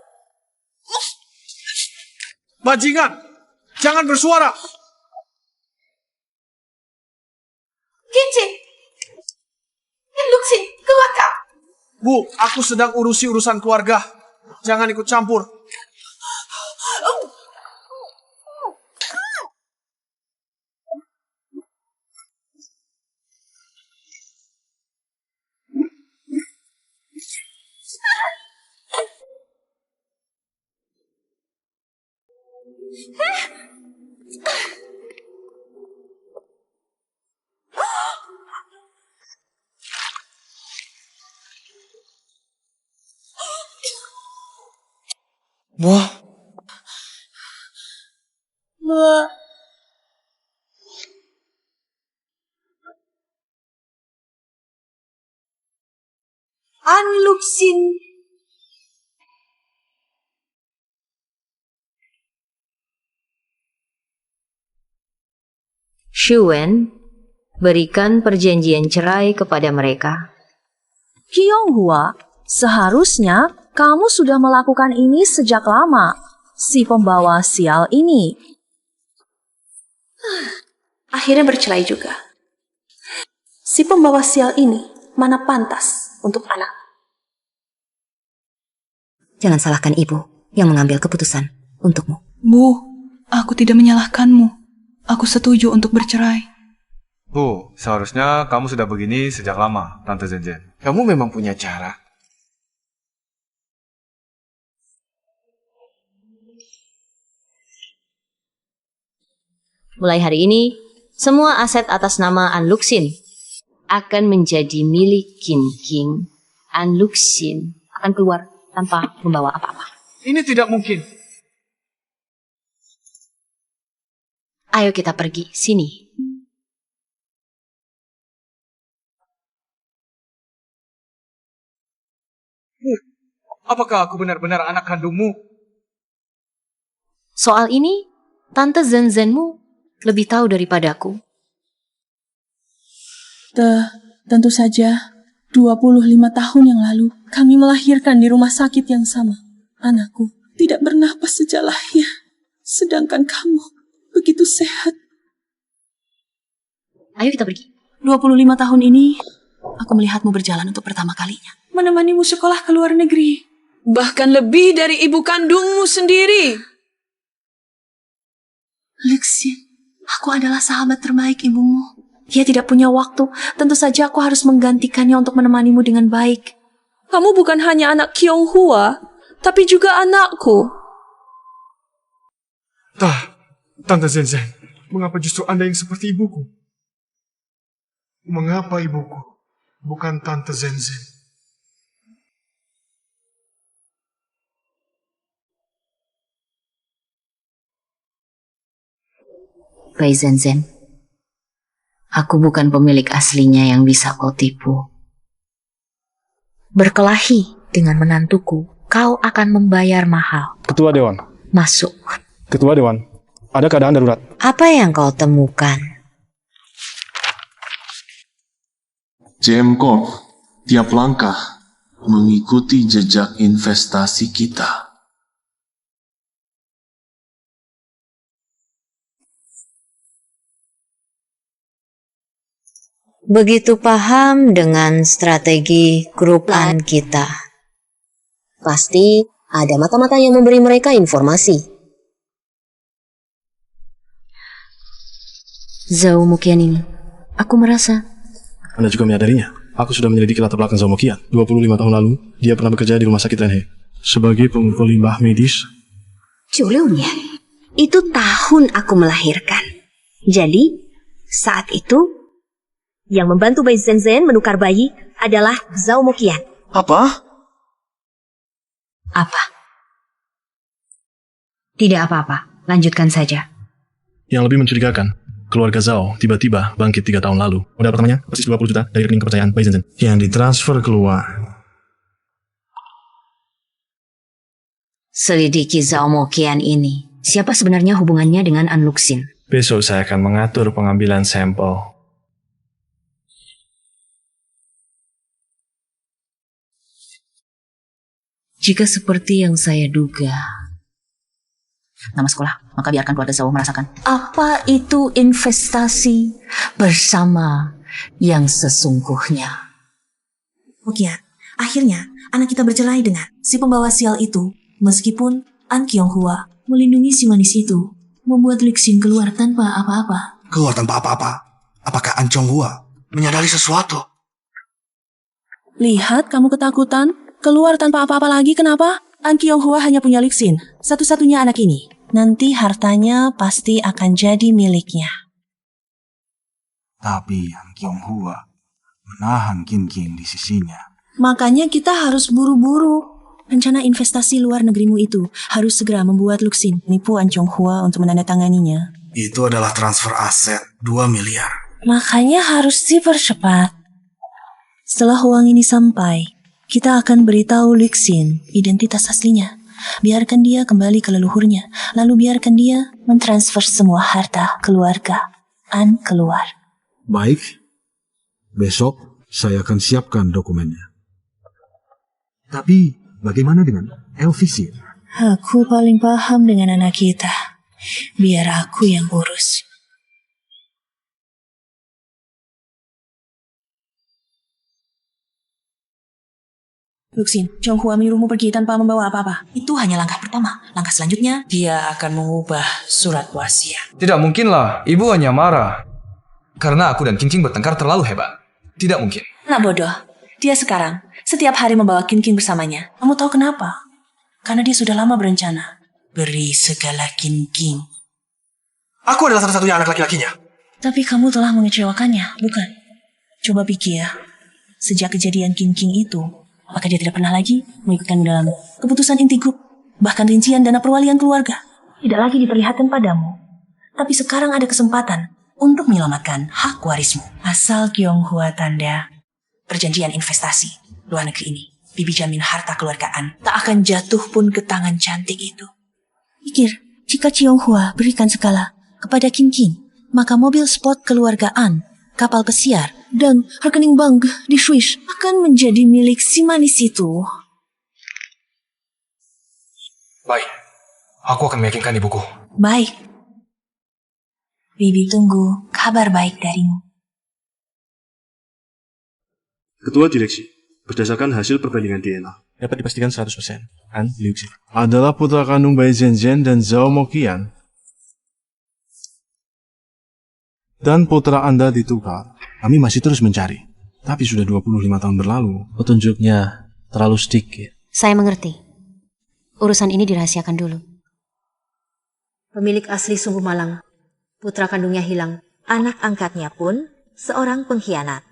Speaker 17: Bajingan, jangan bersuara.
Speaker 6: Kincin, Luxin, keluar kau.
Speaker 17: Bu, aku sedang urusi urusan keluarga. Jangan ikut campur. Wah.
Speaker 6: An Luxin.
Speaker 4: Shuwen, berikan perjanjian cerai kepada mereka.
Speaker 1: Kyonghua, seharusnya kamu sudah melakukan ini sejak lama, si pembawa sial ini.
Speaker 6: Akhirnya bercerai juga. Si pembawa sial ini mana pantas untuk anak.
Speaker 9: Jangan salahkan ibu yang mengambil keputusan untukmu.
Speaker 20: Bu, aku tidak menyalahkanmu. Aku setuju untuk bercerai.
Speaker 14: Bu, seharusnya kamu sudah begini sejak lama, Tante Zenzen.
Speaker 17: Kamu memang punya cara.
Speaker 9: Mulai hari ini, semua aset atas nama An Luxin akan menjadi milik King. An Luxin akan keluar tanpa membawa apa-apa.
Speaker 17: Ini tidak mungkin.
Speaker 9: Ayo kita pergi, sini.
Speaker 17: Apakah aku benar-benar anak kandungmu?
Speaker 9: Soal ini, Tante Zenzenmu lebih tahu daripadaku.
Speaker 6: Tentu saja, 25 tahun yang lalu, kami melahirkan di rumah sakit yang sama. Anakku tidak bernapas sejak lahir, sedangkan kamu begitu sehat.
Speaker 9: Ayo kita pergi.
Speaker 2: 25 tahun ini, aku melihatmu berjalan untuk pertama kalinya.
Speaker 6: Menemanimu sekolah ke luar negeri. Bahkan lebih dari ibu kandungmu sendiri.
Speaker 1: Luxin, aku adalah sahabat terbaik ibumu. Dia tidak punya waktu. Tentu saja aku harus menggantikannya untuk menemanimu dengan baik.
Speaker 6: Kamu bukan hanya anak Kyonghua, tapi juga anakku.
Speaker 13: Tante Zenzen, mengapa justru Anda yang seperti ibuku? Mengapa ibuku bukan Tante Zenzen?
Speaker 9: Bai Zenzen, aku bukan pemilik aslinya yang bisa kau tipu. Berkelahi dengan menantuku, kau akan membayar mahal.
Speaker 13: Ketua Dewan.
Speaker 9: Masuk.
Speaker 13: Ketua Dewan, ada keadaan darurat.
Speaker 9: Apa yang kau temukan?
Speaker 11: JM Corp tiap langkah mengikuti jejak investasi kita.
Speaker 9: Begitu paham dengan strategi grup An kita. Pasti ada mata-mata yang memberi mereka informasi. Zhao Moqian ini, aku merasa...
Speaker 13: Anda juga menyadarinya. Aku sudah menyelidiki latar belakang Zhao Moqian. 25 tahun lalu, dia pernah bekerja di rumah sakit Renhe sebagai pengumpul limbah medis.
Speaker 9: Juleunya, itu tahun aku melahirkan. Jadi, saat itu, yang membantu Bai Zhenzhen menukar bayi adalah Zhao Moqian.
Speaker 17: Apa?
Speaker 9: Apa? Tidak apa-apa, lanjutkan saja.
Speaker 13: Yang lebih mencurigakan, keluarga Zhao tiba-tiba bangkit 3 tahun lalu. Modal pertamanya persis 20 juta dari rekening kepercayaan Bai Zhenzhen yang ditransfer keluar.
Speaker 9: Selidiki Zhao Moqian ini. Siapa sebenarnya hubungannya dengan An Luxin?
Speaker 13: Besok saya akan mengatur pengambilan sampel.
Speaker 2: Jika seperti yang saya duga, nama sekolah, maka biarkan keluarga Zhao merasakan apa itu investasi bersama yang sesungguhnya.
Speaker 1: Moqian, akhirnya anak kita bercerai dengan si pembawa sial itu. Meskipun An Qianghua melindungi si manis itu, membuat Lixin keluar tanpa apa-apa.
Speaker 17: Keluar tanpa apa-apa? Apakah An Qianghua menyadari sesuatu?
Speaker 6: Lihat, kamu ketakutan. Keluar tanpa apa-apa lagi, kenapa? An Qianghua hanya punya Lixin, satu-satunya anak ini. Nanti hartanya pasti akan jadi miliknya.
Speaker 10: Tapi An Qianghua menahan Qin Qin di sisinya.
Speaker 1: Makanya kita harus buru-buru. Rencana investasi luar negerimu itu harus segera membuat Luxin menipu An Qianghua untuk menandatanganinya.
Speaker 17: Itu adalah transfer aset 2 miliar.
Speaker 1: Makanya harus dipercepat. Setelah uang ini sampai, kita akan beritahu Luxin identitas aslinya. Biarkan dia kembali ke leluhurnya, lalu biarkan dia mentransfer semua harta keluarga An keluar.
Speaker 10: Baik, besok saya akan siapkan dokumennya. Tapi bagaimana dengan LVC?
Speaker 1: Aku paling paham dengan anak kita. Biar aku yang urus. Luxin, Qianghua menyuruhmu pergi tanpa membawa apa-apa. Itu hanya langkah pertama. Langkah selanjutnya, dia akan mengubah surat wasiat.
Speaker 14: Tidak mungkinlah, ibu hanya marah. Karena aku dan Qin Qin bertengkar terlalu hebat. Tidak mungkin.
Speaker 1: Anak bodoh. Dia sekarang setiap hari membawa Qin Qin bersamanya. Kamu tahu kenapa? Karena dia sudah lama berencana. Beri segala Qin Qin.
Speaker 17: Aku adalah satu-satunya anak laki-lakinya.
Speaker 1: Tapi kamu telah mengecewakannya, bukan? Coba pikir, sejak kejadian Qin Qin itu, apakah dia tidak pernah lagi mengikutkanmu dalam keputusan inti grup, bahkan rincian dana perwalian keluarga? Tidak lagi diperlihatkan padamu. Tapi sekarang ada kesempatan untuk menyelamatkan hak warismu. Asal Qianghua tanda perjanjian investasi luar negeri ini, Bibi jamin harta keluargaan tak akan jatuh pun ke tangan cantik itu. Pikir, jika Qianghua berikan segala kepada Qin Qin, maka mobil sport keluargaan, kapal pesiar, dan rekening bank di Swiss akan menjadi milik si manis itu.
Speaker 14: Baik, aku akan meyakinkan ibuku.
Speaker 1: Baik. Bibi tunggu kabar baik darimu.
Speaker 13: Ketua Direksi, berdasarkan hasil perbandingan DNA, dapat dipastikan 100% An Luxin adalah putra kandung Bai Zhenzhen dan Zhao Moqian. Dan putra Anda ditukar. Kami masih terus mencari. Tapi sudah 25 tahun berlalu. Petunjuknya terlalu sedikit.
Speaker 9: Saya mengerti. Urusan ini dirahasiakan dulu. Pemilik asli sungguh malang. Putra kandungnya hilang. Anak angkatnya pun seorang pengkhianat.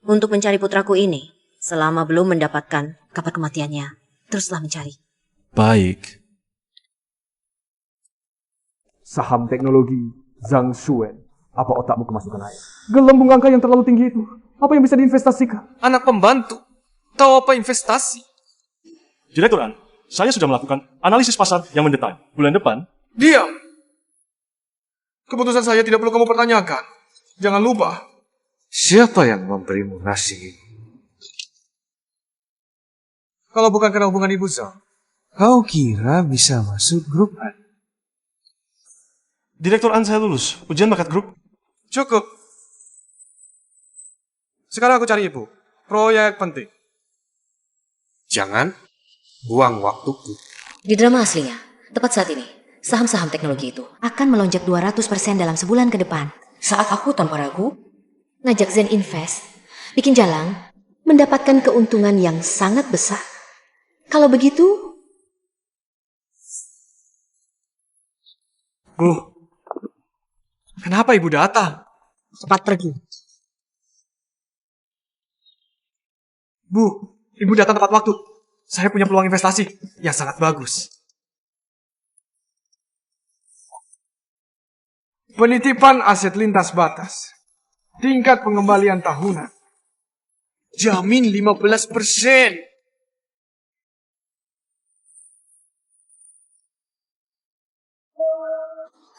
Speaker 9: Untuk mencari putraku ini, selama belum mendapatkan kabar kematiannya, teruslah mencari.
Speaker 13: Baik.
Speaker 18: Saham teknologi Zhang Shuen. Apa otakmu kemasukan air? Gelembung angka yang terlalu tinggi itu. Apa yang bisa diinvestasikan?
Speaker 14: Anak pembantu. Tahu apa investasi?
Speaker 13: Direktur An, saya sudah melakukan analisis pasar yang mendetail. Bulan depan...
Speaker 18: Diam! Keputusan saya tidak perlu kamu pertanyakan. Jangan lupa.
Speaker 14: Siapa yang memberimu nasi ini?
Speaker 18: Kalau bukan karena hubungan ibu Zhang,
Speaker 10: Kau kira bisa masuk grup An?
Speaker 13: Direktur An saya lulus. Ujian bakat grup.
Speaker 18: Cukup. Sekarang aku cari ibu. Proyek penting.
Speaker 10: Jangan buang waktuku.
Speaker 9: Di drama aslinya, tepat saat ini, Saham-saham teknologi itu akan melonjak 200% dalam sebulan ke depan. Saat aku tanpa ragu ngajak Zen Invest, bikin jalan, mendapatkan keuntungan yang sangat besar. Kalau begitu...
Speaker 18: Bu, kenapa ibu datang?
Speaker 9: Cepat pergi.
Speaker 18: Bu, ibu datang tepat waktu. Saya punya peluang investasi yang sangat bagus. Penitipan aset lintas batas. Tingkat pengembalian tahunan. Jamin 15%.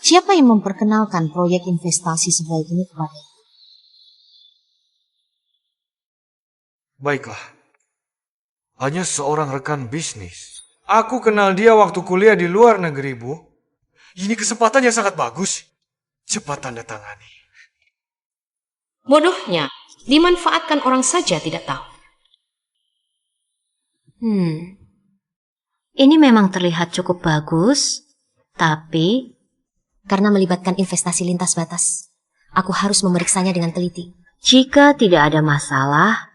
Speaker 9: Siapa yang memperkenalkan proyek investasi sebaik ini kepada?
Speaker 18: Baiklah. Hanya seorang rekan bisnis. Aku kenal dia waktu kuliah di luar negeri, Bu. Ini kesempatan yang sangat bagus. Cepat tanda tangani.
Speaker 9: Bodohnya, dimanfaatkan orang saja tidak tahu. Ini memang terlihat cukup bagus, tapi karena melibatkan investasi lintas batas, aku harus memeriksanya dengan teliti. Jika tidak ada masalah,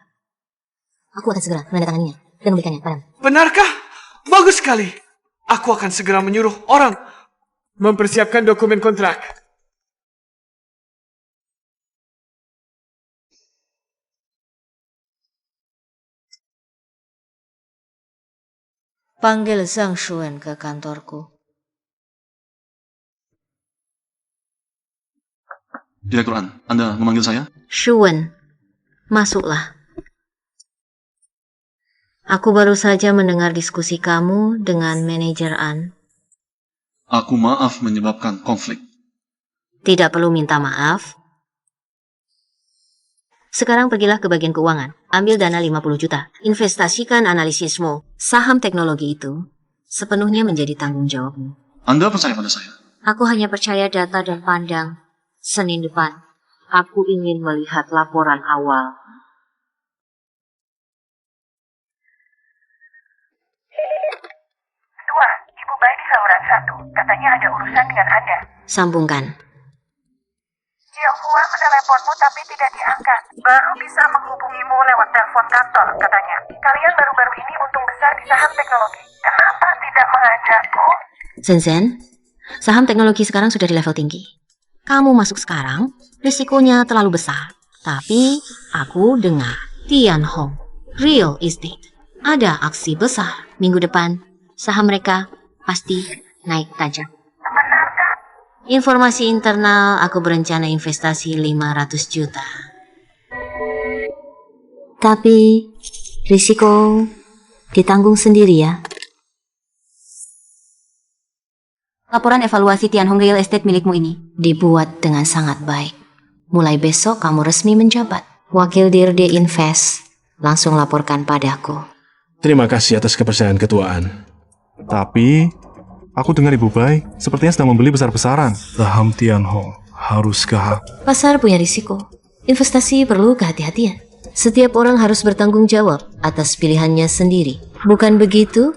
Speaker 9: aku akan segera menandatanganinya dan memberikannya padamu.
Speaker 18: Benarkah? Bagus sekali. Aku akan segera menyuruh orang mempersiapkan dokumen kontrak.
Speaker 9: Panggil Zhang Shuwen ke kantorku.
Speaker 11: Direktur An, Anda memanggil saya?
Speaker 9: Shuwen, masuklah. Aku baru saja mendengar diskusi kamu dengan manajer An.
Speaker 11: Aku maaf menyebabkan konflik.
Speaker 9: Tidak perlu minta maaf. Sekarang pergilah ke bagian keuangan. Ambil dana 50 juta. Investasikan analisismu. Saham teknologi itu sepenuhnya menjadi tanggung jawabmu.
Speaker 11: Anda percaya pada saya?
Speaker 9: Aku hanya percaya data dan pandang. Senin depan, aku ingin melihat laporan awal.
Speaker 16: Ketua, Ibu Bai di saluran 1. Katanya ada urusan dengan Anda.
Speaker 9: Sambungkan.
Speaker 16: Tionghoa meneleponmu tapi tidak diangkat. Baru bisa menghubungimu lewat telepon kantor, katanya. Kalian baru-baru ini untung besar di saham teknologi. Kenapa tidak mengajakku?
Speaker 9: Zen, saham teknologi sekarang sudah di level tinggi. Kamu masuk sekarang, risikonya terlalu besar. Tapi aku dengar Tianhong Real Estate ada aksi besar minggu depan. Saham mereka pasti naik tajam. Informasi internal, aku berencana investasi 500 juta. Tapi risiko ditanggung sendiri ya. Laporan evaluasi Tianhong Real Estate milikmu ini dibuat dengan sangat baik. Mulai besok kamu resmi menjabat. Wakil Dirde Invest langsung laporkan padaku.
Speaker 13: Terima kasih atas kepercayaan ketuaan. Tapi aku dengar Ibu Bai sepertinya sedang membeli besar-besaran saham Tianhong. Haruskah?
Speaker 9: Pasar punya risiko. Investasi perlu kehati-hatian. Setiap orang harus bertanggung jawab atas pilihannya sendiri. Bukan begitu?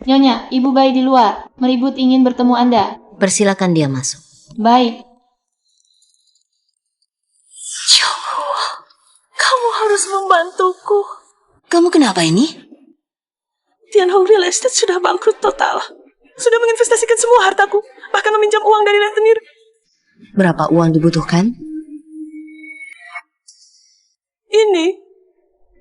Speaker 8: Nyonya, Ibu Bai di luar. Meribut ingin bertemu Anda.
Speaker 9: Persilakan dia masuk.
Speaker 8: Baik.
Speaker 1: Tionghoa, kamu harus membantuku.
Speaker 2: Kamu kenapa ini?
Speaker 6: Tianhong Real Estate sudah bangkrut total. Sudah menginvestasikan semua hartaku, bahkan meminjam uang dari rentenir.
Speaker 9: Berapa uang dibutuhkan?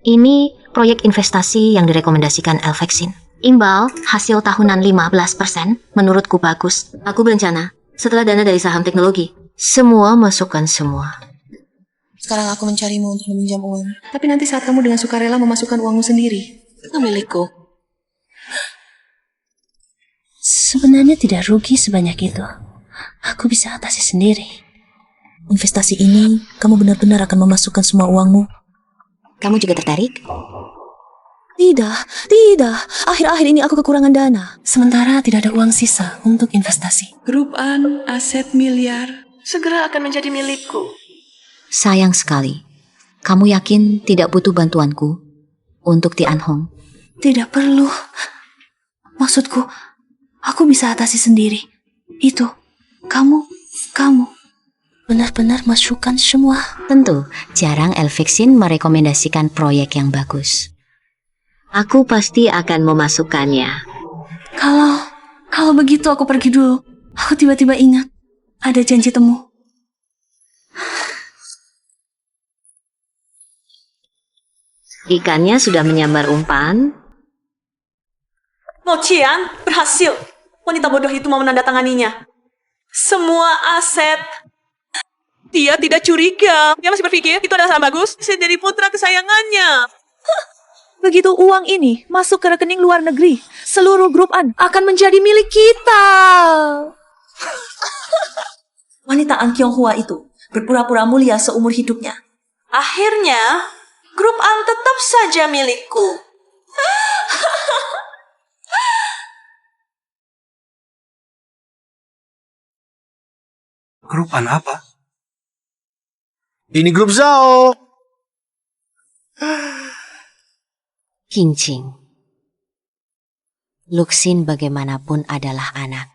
Speaker 9: Ini proyek investasi yang direkomendasikan Elvexin. Imbal hasil tahunan 15%, menurutku bagus. Aku berencana, setelah dana dari saham teknologi, semua masukkan semua.
Speaker 2: Sekarang aku mencarimu untuk meminjam uang. Tapi nanti saat kamu dengan sukarela memasukkan uangmu sendiri, itu milikku.
Speaker 1: Sebenarnya tidak rugi sebanyak itu. Aku bisa atasi sendiri. Investasi ini, kamu benar-benar akan memasukkan semua uangmu.
Speaker 9: Kamu juga tertarik?
Speaker 1: Tidak. Akhir-akhir ini aku kekurangan dana. Sementara tidak ada uang sisa untuk investasi.
Speaker 6: Grup An, aset miliar.
Speaker 7: Segera akan menjadi milikku.
Speaker 15: Sayang sekali. Kamu yakin tidak butuh bantuanku untuk Tian Hong?
Speaker 1: Tidak perlu. Maksudku, aku bisa atasi sendiri. Itu, kamu benar-benar masukkan semua.
Speaker 15: Tentu, jarang Elvixin merekomendasikan proyek yang bagus. Aku pasti akan memasukkannya.
Speaker 1: Kalau begitu aku pergi dulu. Aku tiba-tiba ingat ada janji temu.
Speaker 15: Ikannya sudah menyambar umpan.
Speaker 3: Mo Qian berhasil. Wanita bodoh itu mau menandatanganinya. Semua aset.
Speaker 12: Dia tidak curiga. Dia masih berpikir itu adalah saran bagus. Bisa jadi putra kesayangannya.
Speaker 2: Begitu uang ini masuk ke rekening luar negeri, seluruh grup An akan menjadi milik kita.
Speaker 3: Wanita An Kyonghua itu berpura-pura mulia seumur hidupnya. Akhirnya, grup An tetap saja milikku.
Speaker 17: Grup An apa? Ini grup Zhao.
Speaker 15: Qingqing. Luxin bagaimanapun adalah anak.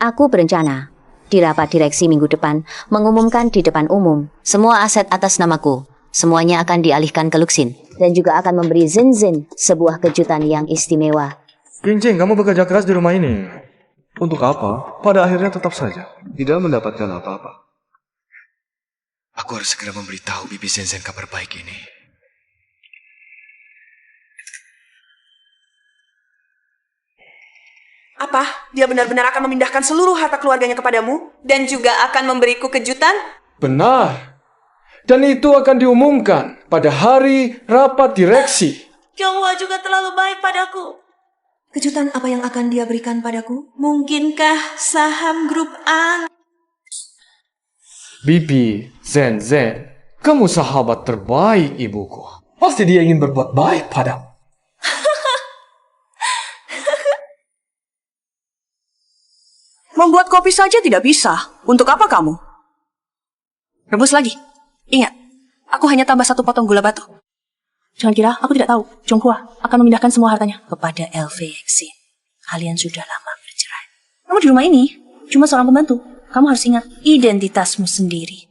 Speaker 15: Aku berencana di rapat direksi minggu depan mengumumkan di depan umum semua aset atas namaku. Semuanya akan dialihkan ke Luxin dan juga akan memberi Zhen sebuah kejutan yang istimewa.
Speaker 14: Qingqing, kamu bekerja keras di rumah ini. Untuk apa? Pada akhirnya tetap saja tidak mendapatkan apa-apa.
Speaker 18: Aku harus segera memberitahu Bibi Zhen kabar baik ini.
Speaker 3: Apa? Dia benar-benar akan memindahkan seluruh harta keluarganya kepadamu dan juga akan memberiku kejutan?
Speaker 18: Benar. Dan itu akan diumumkan pada hari rapat direksi.
Speaker 3: Kyonghua juga terlalu baik padaku. Kejutan apa yang akan dia berikan padaku? Mungkinkah saham grup An?
Speaker 18: Bibi Zhen, kamu sahabat terbaik ibuku.
Speaker 17: Pasti dia ingin berbuat baik padamu.
Speaker 2: Membuat kopi saja tidak bisa. Untuk apa kamu? Rebus lagi. Ingat, aku hanya tambah 1 potong gula batu. Jangan kira aku tidak tahu. Kyonghua akan memindahkan semua hartanya kepada Elvixin. Kalian sudah lama bercerai. Kamu di rumah ini cuma seorang pembantu. Kamu harus ingat identitasmu sendiri.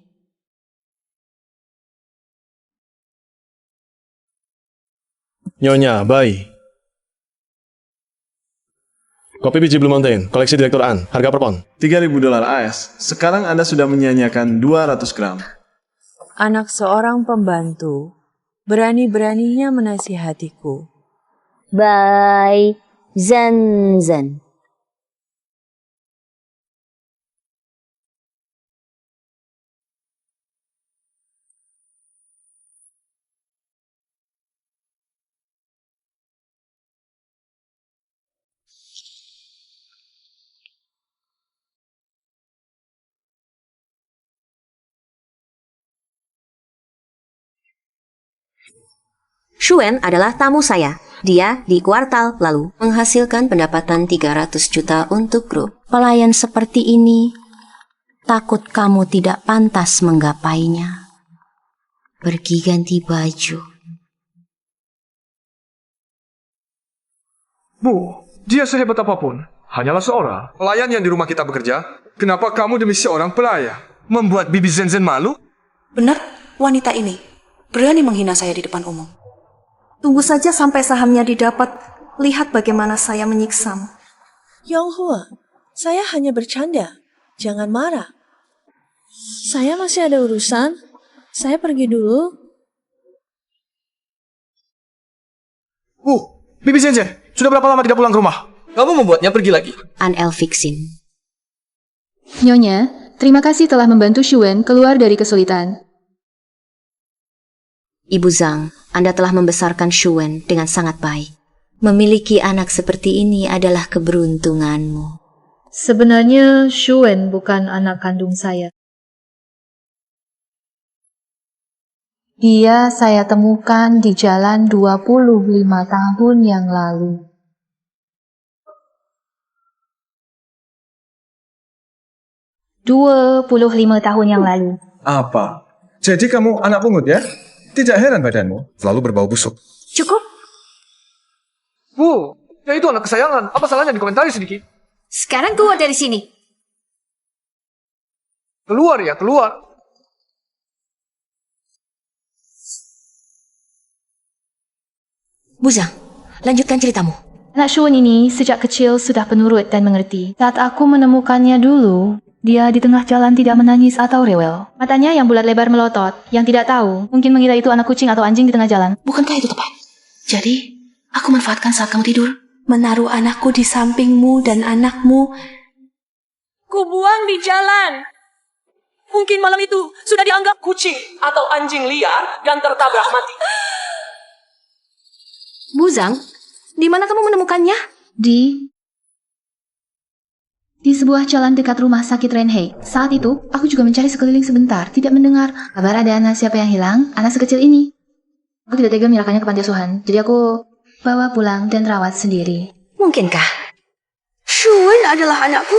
Speaker 13: Nyonya, Bai. Kopi biji Blue Mountain, koleksi Direktur An, harga per pon.
Speaker 10: $3.000 AS. Sekarang Anda sudah menyanyiakan 200 gram.
Speaker 22: Anak seorang pembantu berani-beraninya menasihatiku.
Speaker 15: Bye, Zhen. Shuen adalah tamu saya. Dia di kuartal lalu menghasilkan pendapatan 300 juta untuk grup. Pelayan seperti ini, takut kamu tidak pantas menggapainya. Pergi ganti baju.
Speaker 14: Bu, dia sehebat apapun, hanyalah seorang pelayan yang di rumah kita bekerja. Kenapa kamu demi seorang pelayan membuat Bibi Zhen malu?
Speaker 2: Benar, wanita ini berani menghina saya di depan umum.
Speaker 7: Tunggu saja sampai sahamnya didapat. Lihat bagaimana saya menyiksamu.
Speaker 6: Yonghua, saya hanya bercanda. Jangan marah. Saya masih ada urusan. Saya pergi dulu.
Speaker 17: Bibi Zhen, sudah berapa lama tidak pulang ke rumah? Kamu membuatnya pergi lagi.
Speaker 15: An Elvixin.
Speaker 8: Nyonya, terima kasih telah membantu Shuen keluar dari kesulitan.
Speaker 15: Ibu Zhang, Anda telah membesarkan Shuen dengan sangat baik. Memiliki anak seperti ini adalah keberuntunganmu.
Speaker 4: Sebenarnya Shuen bukan anak kandung saya.
Speaker 8: Dia saya temukan di jalan 25 tahun yang lalu. tahun yang lalu.
Speaker 14: Apa? Jadi kamu anak pungut ya? Tidak heran badanmu selalu berbau busuk.
Speaker 15: Cukup.
Speaker 18: Bu, ya itu anak kesayangan. Apa salahnya dikomentari sedikit?
Speaker 15: Sekarang keluar dari sini.
Speaker 18: Keluar ya, keluar.
Speaker 15: Buzang, lanjutkan ceritamu.
Speaker 8: Anak Shuwen ini sejak kecil sudah penurut dan mengerti. Saat aku menemukannya dulu, dia di tengah jalan tidak menangis atau rewel. Matanya yang bulat lebar melotot. Yang tidak tahu, mungkin mengira itu anak kucing atau anjing di tengah jalan.
Speaker 2: Bukankah itu tepat? Jadi, aku manfaatkan saat kamu tidur. Menaruh anakku di sampingmu dan anakmu.
Speaker 3: Kubuang di jalan. Mungkin malam itu sudah dianggap kucing atau anjing liar dan tertabrak mati.
Speaker 15: Buzang, di mana kamu menemukannya?
Speaker 8: Di sebuah jalan dekat rumah sakit Renhei. Saat itu, aku juga mencari sekeliling sebentar, tidak mendengar kabar ada anak siapa yang hilang, anak sekecil ini. Aku tidak tega menyerahkannya ke panti asuhan, jadi aku bawa pulang dan rawat sendiri.
Speaker 15: Mungkinkah
Speaker 7: Shuwen adalah anakku?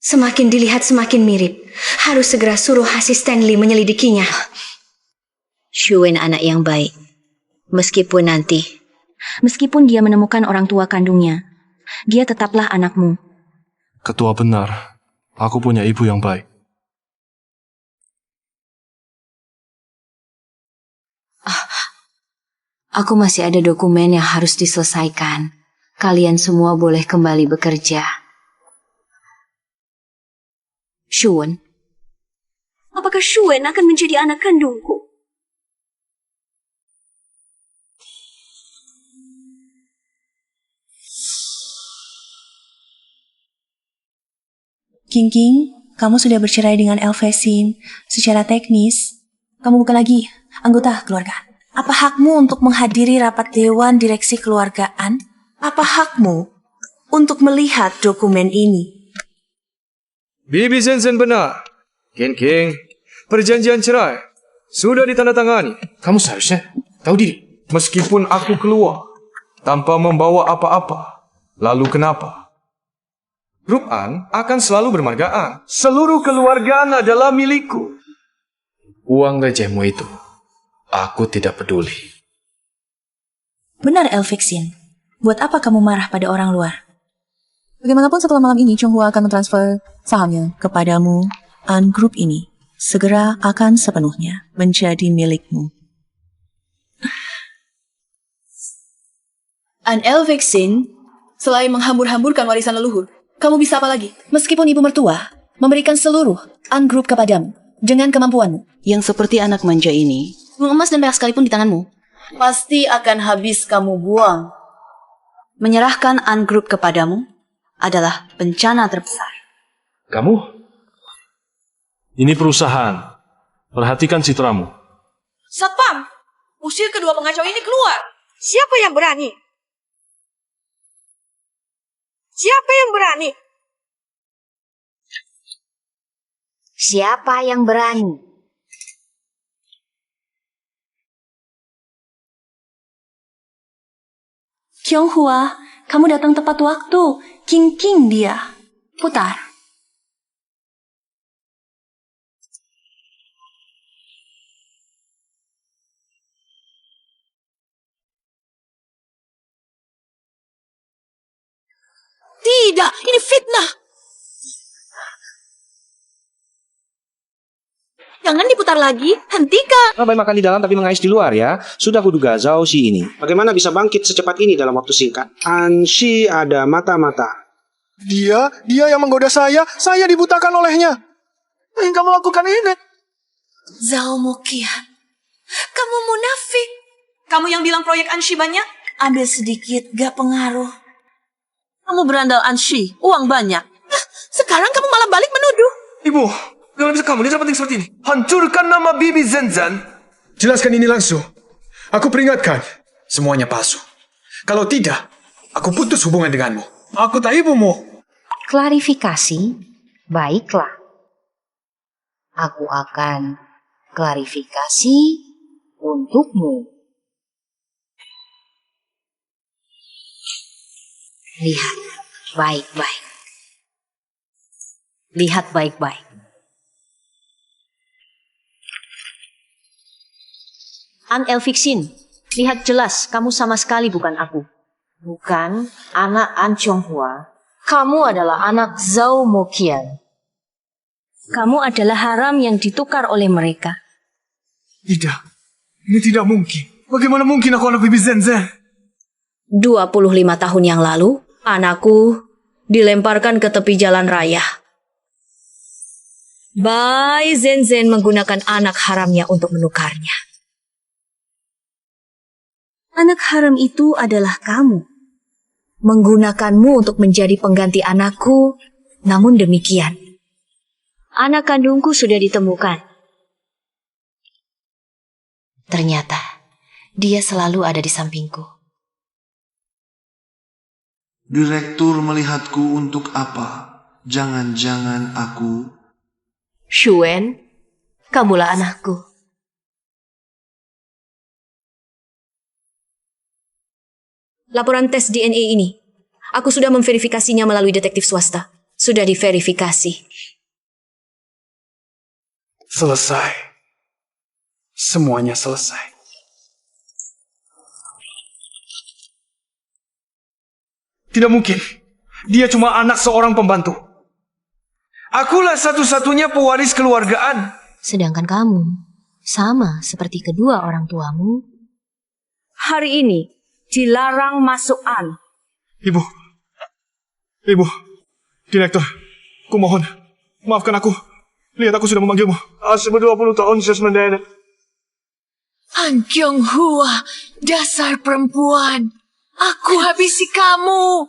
Speaker 15: Semakin dilihat semakin mirip. Harus segera suruh asisten Lee menyelidikinya.
Speaker 9: Shuwen anak yang baik. Meskipun dia menemukan orang tua kandungnya, dia tetaplah anakmu.
Speaker 13: Ketua benar. Aku punya ibu yang baik.
Speaker 9: Aku masih ada dokumen yang harus diselesaikan. Kalian semua boleh kembali bekerja. Shuwen.
Speaker 15: Apakah Shuwen akan menjadi anak kandungku?
Speaker 2: King, kamu sudah bercerai dengan Elvesin. Secara teknis, kamu bukan lagi anggota keluarga. Apa hakmu untuk menghadiri rapat dewan direksi keluargaan? Apa hakmu untuk melihat dokumen ini?
Speaker 18: Bibi Zenzen benar. King, perjanjian cerai sudah ditandatangani. Kamu seharusnya tahu diri. Meskipun aku keluar tanpa membawa apa-apa, lalu kenapa? Grup An akan selalu bermargaan. Seluruh keluargaan adalah milikku.
Speaker 14: Uang recehmu itu, aku tidak peduli.
Speaker 2: Benar, Elvixin. Buat apa kamu marah pada orang luar? Bagaimanapun setelah malam ini, Chonghua akan mentransfer sahamnya kepadamu. An Group ini segera akan sepenuhnya menjadi milikmu.
Speaker 7: An Elvixin, selain menghambur-hamburkan warisan leluhur, kamu bisa apa lagi?
Speaker 2: Meskipun ibu mertua memberikan seluruh An Group kepadamu dengan kemampuanmu yang seperti anak manja ini, uang emas dan perak sekalipun di tanganmu, pasti akan habis kamu buang. Menyerahkan An Group kepadamu adalah bencana terbesar.
Speaker 13: Kamu? Ini perusahaan. Perhatikan citramu.
Speaker 7: Satpam, usir kedua pengacau ini keluar. Siapa yang berani? Siapa yang berani?
Speaker 9: Siapa yang berani?
Speaker 2: Chonghua, kamu datang tepat waktu. King dia. Putar.
Speaker 7: Tidak, ini fitnah. Jangan diputar lagi, hentikan.
Speaker 5: Rabai makan di dalam tapi mengais di luar ya. Sudah kuduga Zhao Xi ini. Bagaimana bisa bangkit secepat ini dalam waktu singkat? An Shi ada mata-mata.
Speaker 17: Dia yang menggoda saya dibutakan olehnya. Yang kamu lakukan ini.
Speaker 2: Zhao Moqian, kamu munafik.
Speaker 3: Kamu yang bilang proyek Anshi banyak?
Speaker 2: Ambil sedikit, gak pengaruh. Kamu berandal Anshi, uang banyak.
Speaker 7: Sekarang kamu malah balik menuduh.
Speaker 18: Ibu, jangan bisa kamu, ini penting seperti ini. Hancurkan nama Bibi Zenzen.
Speaker 14: Jelaskan ini langsung. Aku peringatkan, semuanya palsu. Kalau tidak, aku putus hubungan denganmu. Aku tak ibumu.
Speaker 9: Klarifikasi, baiklah.
Speaker 15: Aku akan klarifikasi untukmu. Lihat baik-baik. Lihat baik-baik. An Elfixin, lihat jelas kamu sama sekali bukan aku. Bukan anak An Chonghua. Kamu adalah anak Zhao Moqian. Kamu adalah haram yang ditukar oleh mereka.
Speaker 18: Tidak. Ini tidak mungkin. Bagaimana mungkin aku anak Bibi Zenzhen?
Speaker 15: 25 tahun yang lalu, anakku dilemparkan ke tepi jalan raya. Bai Zenzhen menggunakan anak haramnya untuk menukarnya. Anak haram itu adalah kamu. Menggunakanmu untuk menjadi pengganti anakku, namun demikian. Anak kandungku sudah ditemukan. Ternyata, dia selalu ada di sampingku.
Speaker 19: Direktur melihatku untuk apa? Jangan-jangan aku...
Speaker 15: Shuen, kamulah anakku. Laporan tes DNA ini, aku sudah memverifikasinya melalui detektif swasta. Sudah diverifikasi.
Speaker 10: Selesai. Semuanya selesai.
Speaker 18: Tidak mungkin. Dia cuma anak seorang pembantu. Akulah satu-satunya pewaris keluargaan.
Speaker 15: Sedangkan kamu, sama seperti kedua orang tuamu, hari ini dilarang masuk An.
Speaker 18: Ibu, Direktur, kumohon, maafkan aku. Lihat aku sudah memanggilmu. Asal 20 tahun saya mendadak.
Speaker 4: An Chonghua, dasar perempuan. Aku habisi kamu.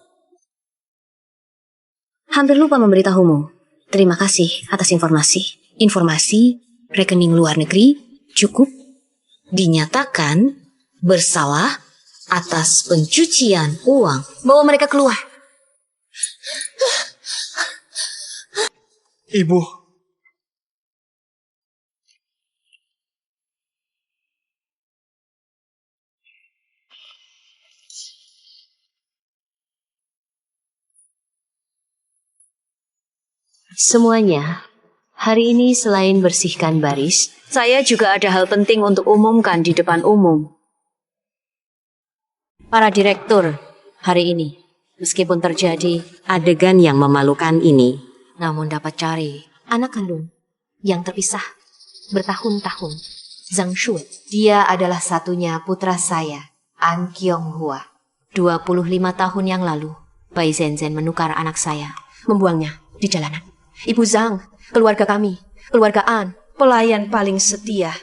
Speaker 15: Hampir lupa memberitahumu. Terima kasih atas informasi. Informasi rekening luar negeri cukup dinyatakan bersalah atas pencucian uang. Bawa mereka keluar.
Speaker 18: Ibu.
Speaker 15: Semuanya, hari ini selain bersihkan baris, saya juga ada hal penting untuk umumkan di depan umum. Para direktur, hari ini, meskipun terjadi adegan yang memalukan ini, namun dapat cari anak kandung yang terpisah bertahun-tahun. Zhang Shue, dia adalah satunya putra saya, An Chonghua. 25 tahun yang lalu, Bai Zenzhen menukar anak saya, membuangnya di jalanan. Ibu Zhang, keluarga kami, keluarga An, pelayan paling setia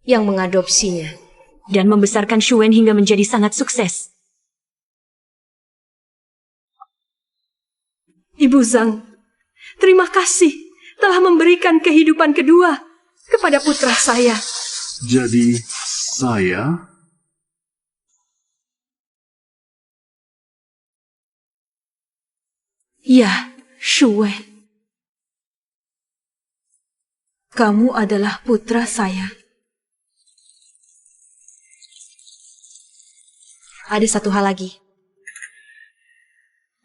Speaker 15: yang mengadopsinya dan membesarkan Shuen hingga menjadi sangat sukses.
Speaker 4: Ibu Zhang, terima kasih telah memberikan kehidupan kedua kepada putra saya.
Speaker 10: Jadi, saya...
Speaker 4: Ya, Shuen. Kamu adalah putra saya.
Speaker 15: Ada satu hal lagi.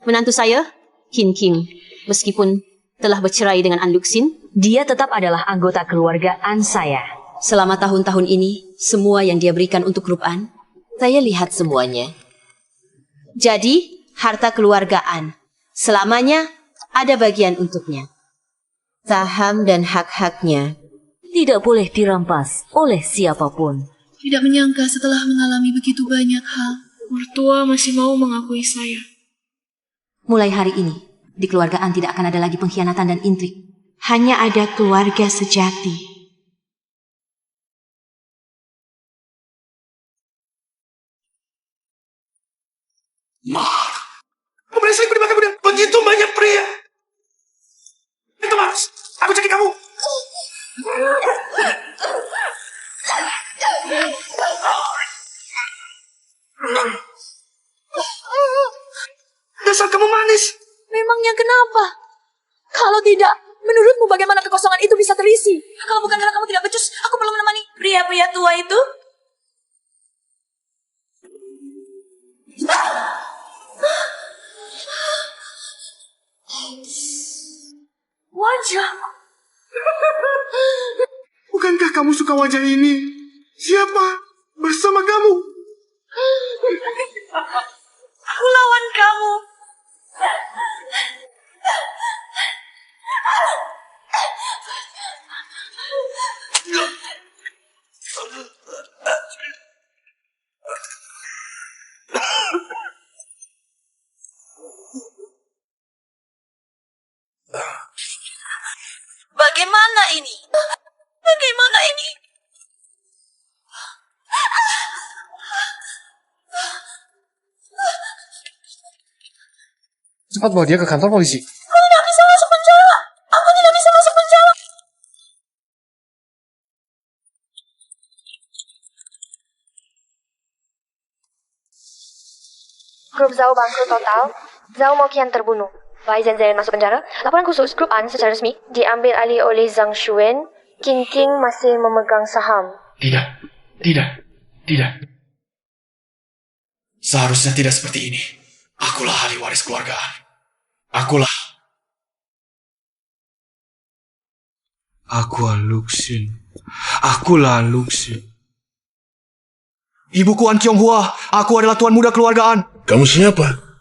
Speaker 15: Menantu saya, Qin Qing, meskipun telah bercerai dengan An Luxin, dia tetap adalah anggota keluarga An saya. Selama tahun-tahun ini, semua yang dia berikan untuk grup An, saya lihat semuanya. Jadi, harta keluarga An, selamanya ada bagian untuknya. Saham dan hak-haknya tidak boleh dirampas oleh siapapun.
Speaker 7: Tidak menyangka setelah mengalami begitu banyak hal, mertua masih mau mengakui saya.
Speaker 15: Mulai hari ini, di keluargaan tidak akan ada lagi pengkhianatan dan intrik. Hanya ada keluarga sejati.
Speaker 18: Kemudian selingkuh di belakang begitu banyak pria. Itu Mars, aku cari kamu. Dasar kamu manis.
Speaker 4: Memangnya kenapa? Kalau tidak
Speaker 2: Menurutmu bagaimana kekosongan itu bisa terisi? Kalau bukan karena kamu tidak becus, aku perlu menemani pria-pria tua itu.
Speaker 17: Wajah. Bukankah kamu suka wajah ini? Siapa bersama kamu?
Speaker 2: Aku lawan kamu. Bagaimana ini? Bagaimana ini?
Speaker 17: Cepat bawa dia ke kantor polisi.
Speaker 2: Aku tidak bisa masuk penjara. Aku tidak bisa masuk penjara.
Speaker 20: Grup Zhao bangkrut total. Zhao mau kian terbunuh. Bai Zhenzhen masuk penjara. Laporan khusus Grup An secara resmi diambil alih oleh Zhang Shuen. Qin Qing masih memegang saham.
Speaker 18: Tidak. Seharusnya tidak seperti ini. Akulah ahli waris keluargaan. Akulah Luxin. Akulah Luxin. Ibuku An Qianghua. Aku adalah tuan muda keluargaan.
Speaker 13: Kamu siapa?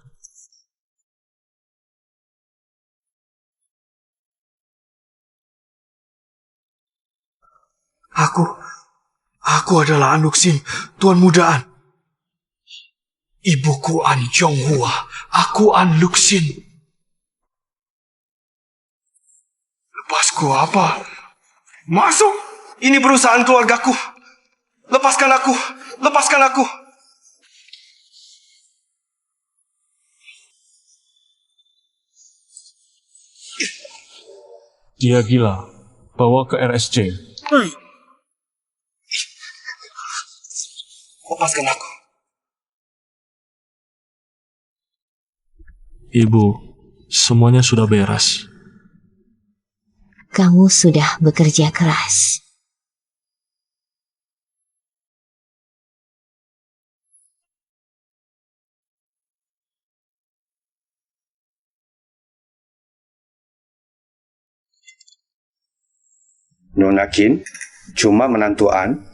Speaker 18: Aku adalah An Luxin, tuan muda An. Ibuku An Qianghua. Aku An Luxin. Lepasku apa? Masuk! Ini perusahaan keluargaku. Lepaskan aku! Lepaskan aku!
Speaker 13: Dia gila. Bawa ke RSC.
Speaker 18: Lepaskan aku.
Speaker 13: Ibu, semuanya sudah beres.
Speaker 15: Kamu sudah bekerja keras.
Speaker 5: Nona Qin, cuma menantu An,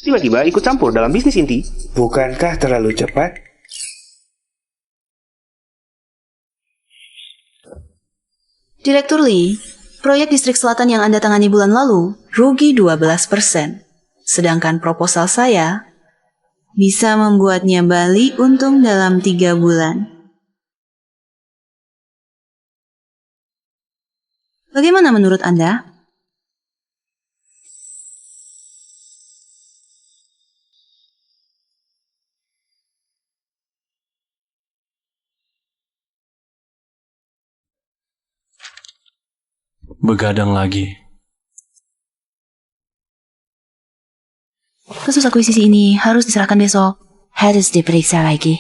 Speaker 5: tiba-tiba ikut campur dalam bisnis inti. Bukankah terlalu cepat?
Speaker 2: Direktur Lee, proyek distrik selatan yang Anda tangani bulan lalu rugi 12%. Sedangkan proposal saya bisa membuatnya balik untung dalam 3 bulan. Bagaimana menurut Anda?
Speaker 13: Begadang lagi.
Speaker 2: Kasus akuisisi ini harus diserahkan besok.
Speaker 15: Harus diperiksa lagi.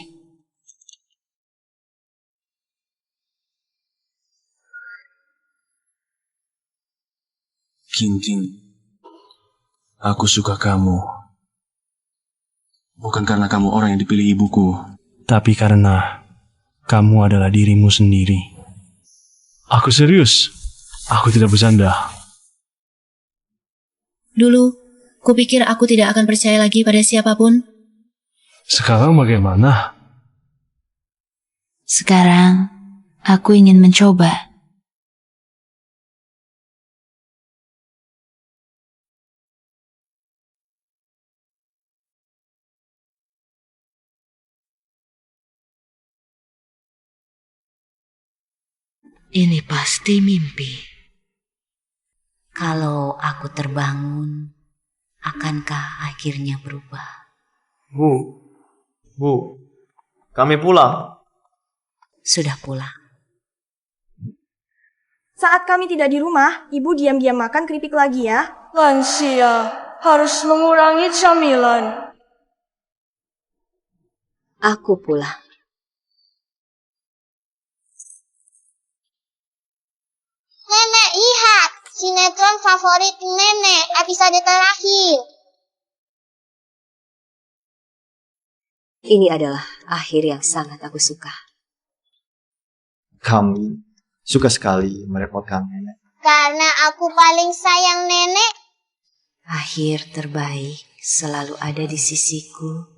Speaker 13: Qin, aku suka kamu.
Speaker 11: Bukan karena kamu orang yang dipilih ibuku.
Speaker 13: Tapi karena kamu adalah dirimu sendiri. Aku serius. Aku tidak bercanda.
Speaker 1: Dulu, kupikir aku tidak akan percaya lagi pada siapapun.
Speaker 13: Sekarang bagaimana?
Speaker 1: Sekarang, aku ingin mencoba.
Speaker 15: Ini pasti mimpi. Kalau aku terbangun, akankah akhirnya berubah?
Speaker 21: Bu, kami pulang.
Speaker 15: Sudah pulang.
Speaker 7: Saat kami tidak di rumah, ibu diam-diam makan keripik lagi ya. Lansia harus mengurangi camilan.
Speaker 15: Aku pulang.
Speaker 23: Nenek Iha.
Speaker 12: sinetron favorit nenek, episode terakhir.
Speaker 15: Ini adalah akhir yang sangat aku suka.
Speaker 21: Kami suka sekali merepotkan nenek.
Speaker 12: Karena aku paling sayang nenek.
Speaker 15: Akhir terbaik selalu ada di sisiku.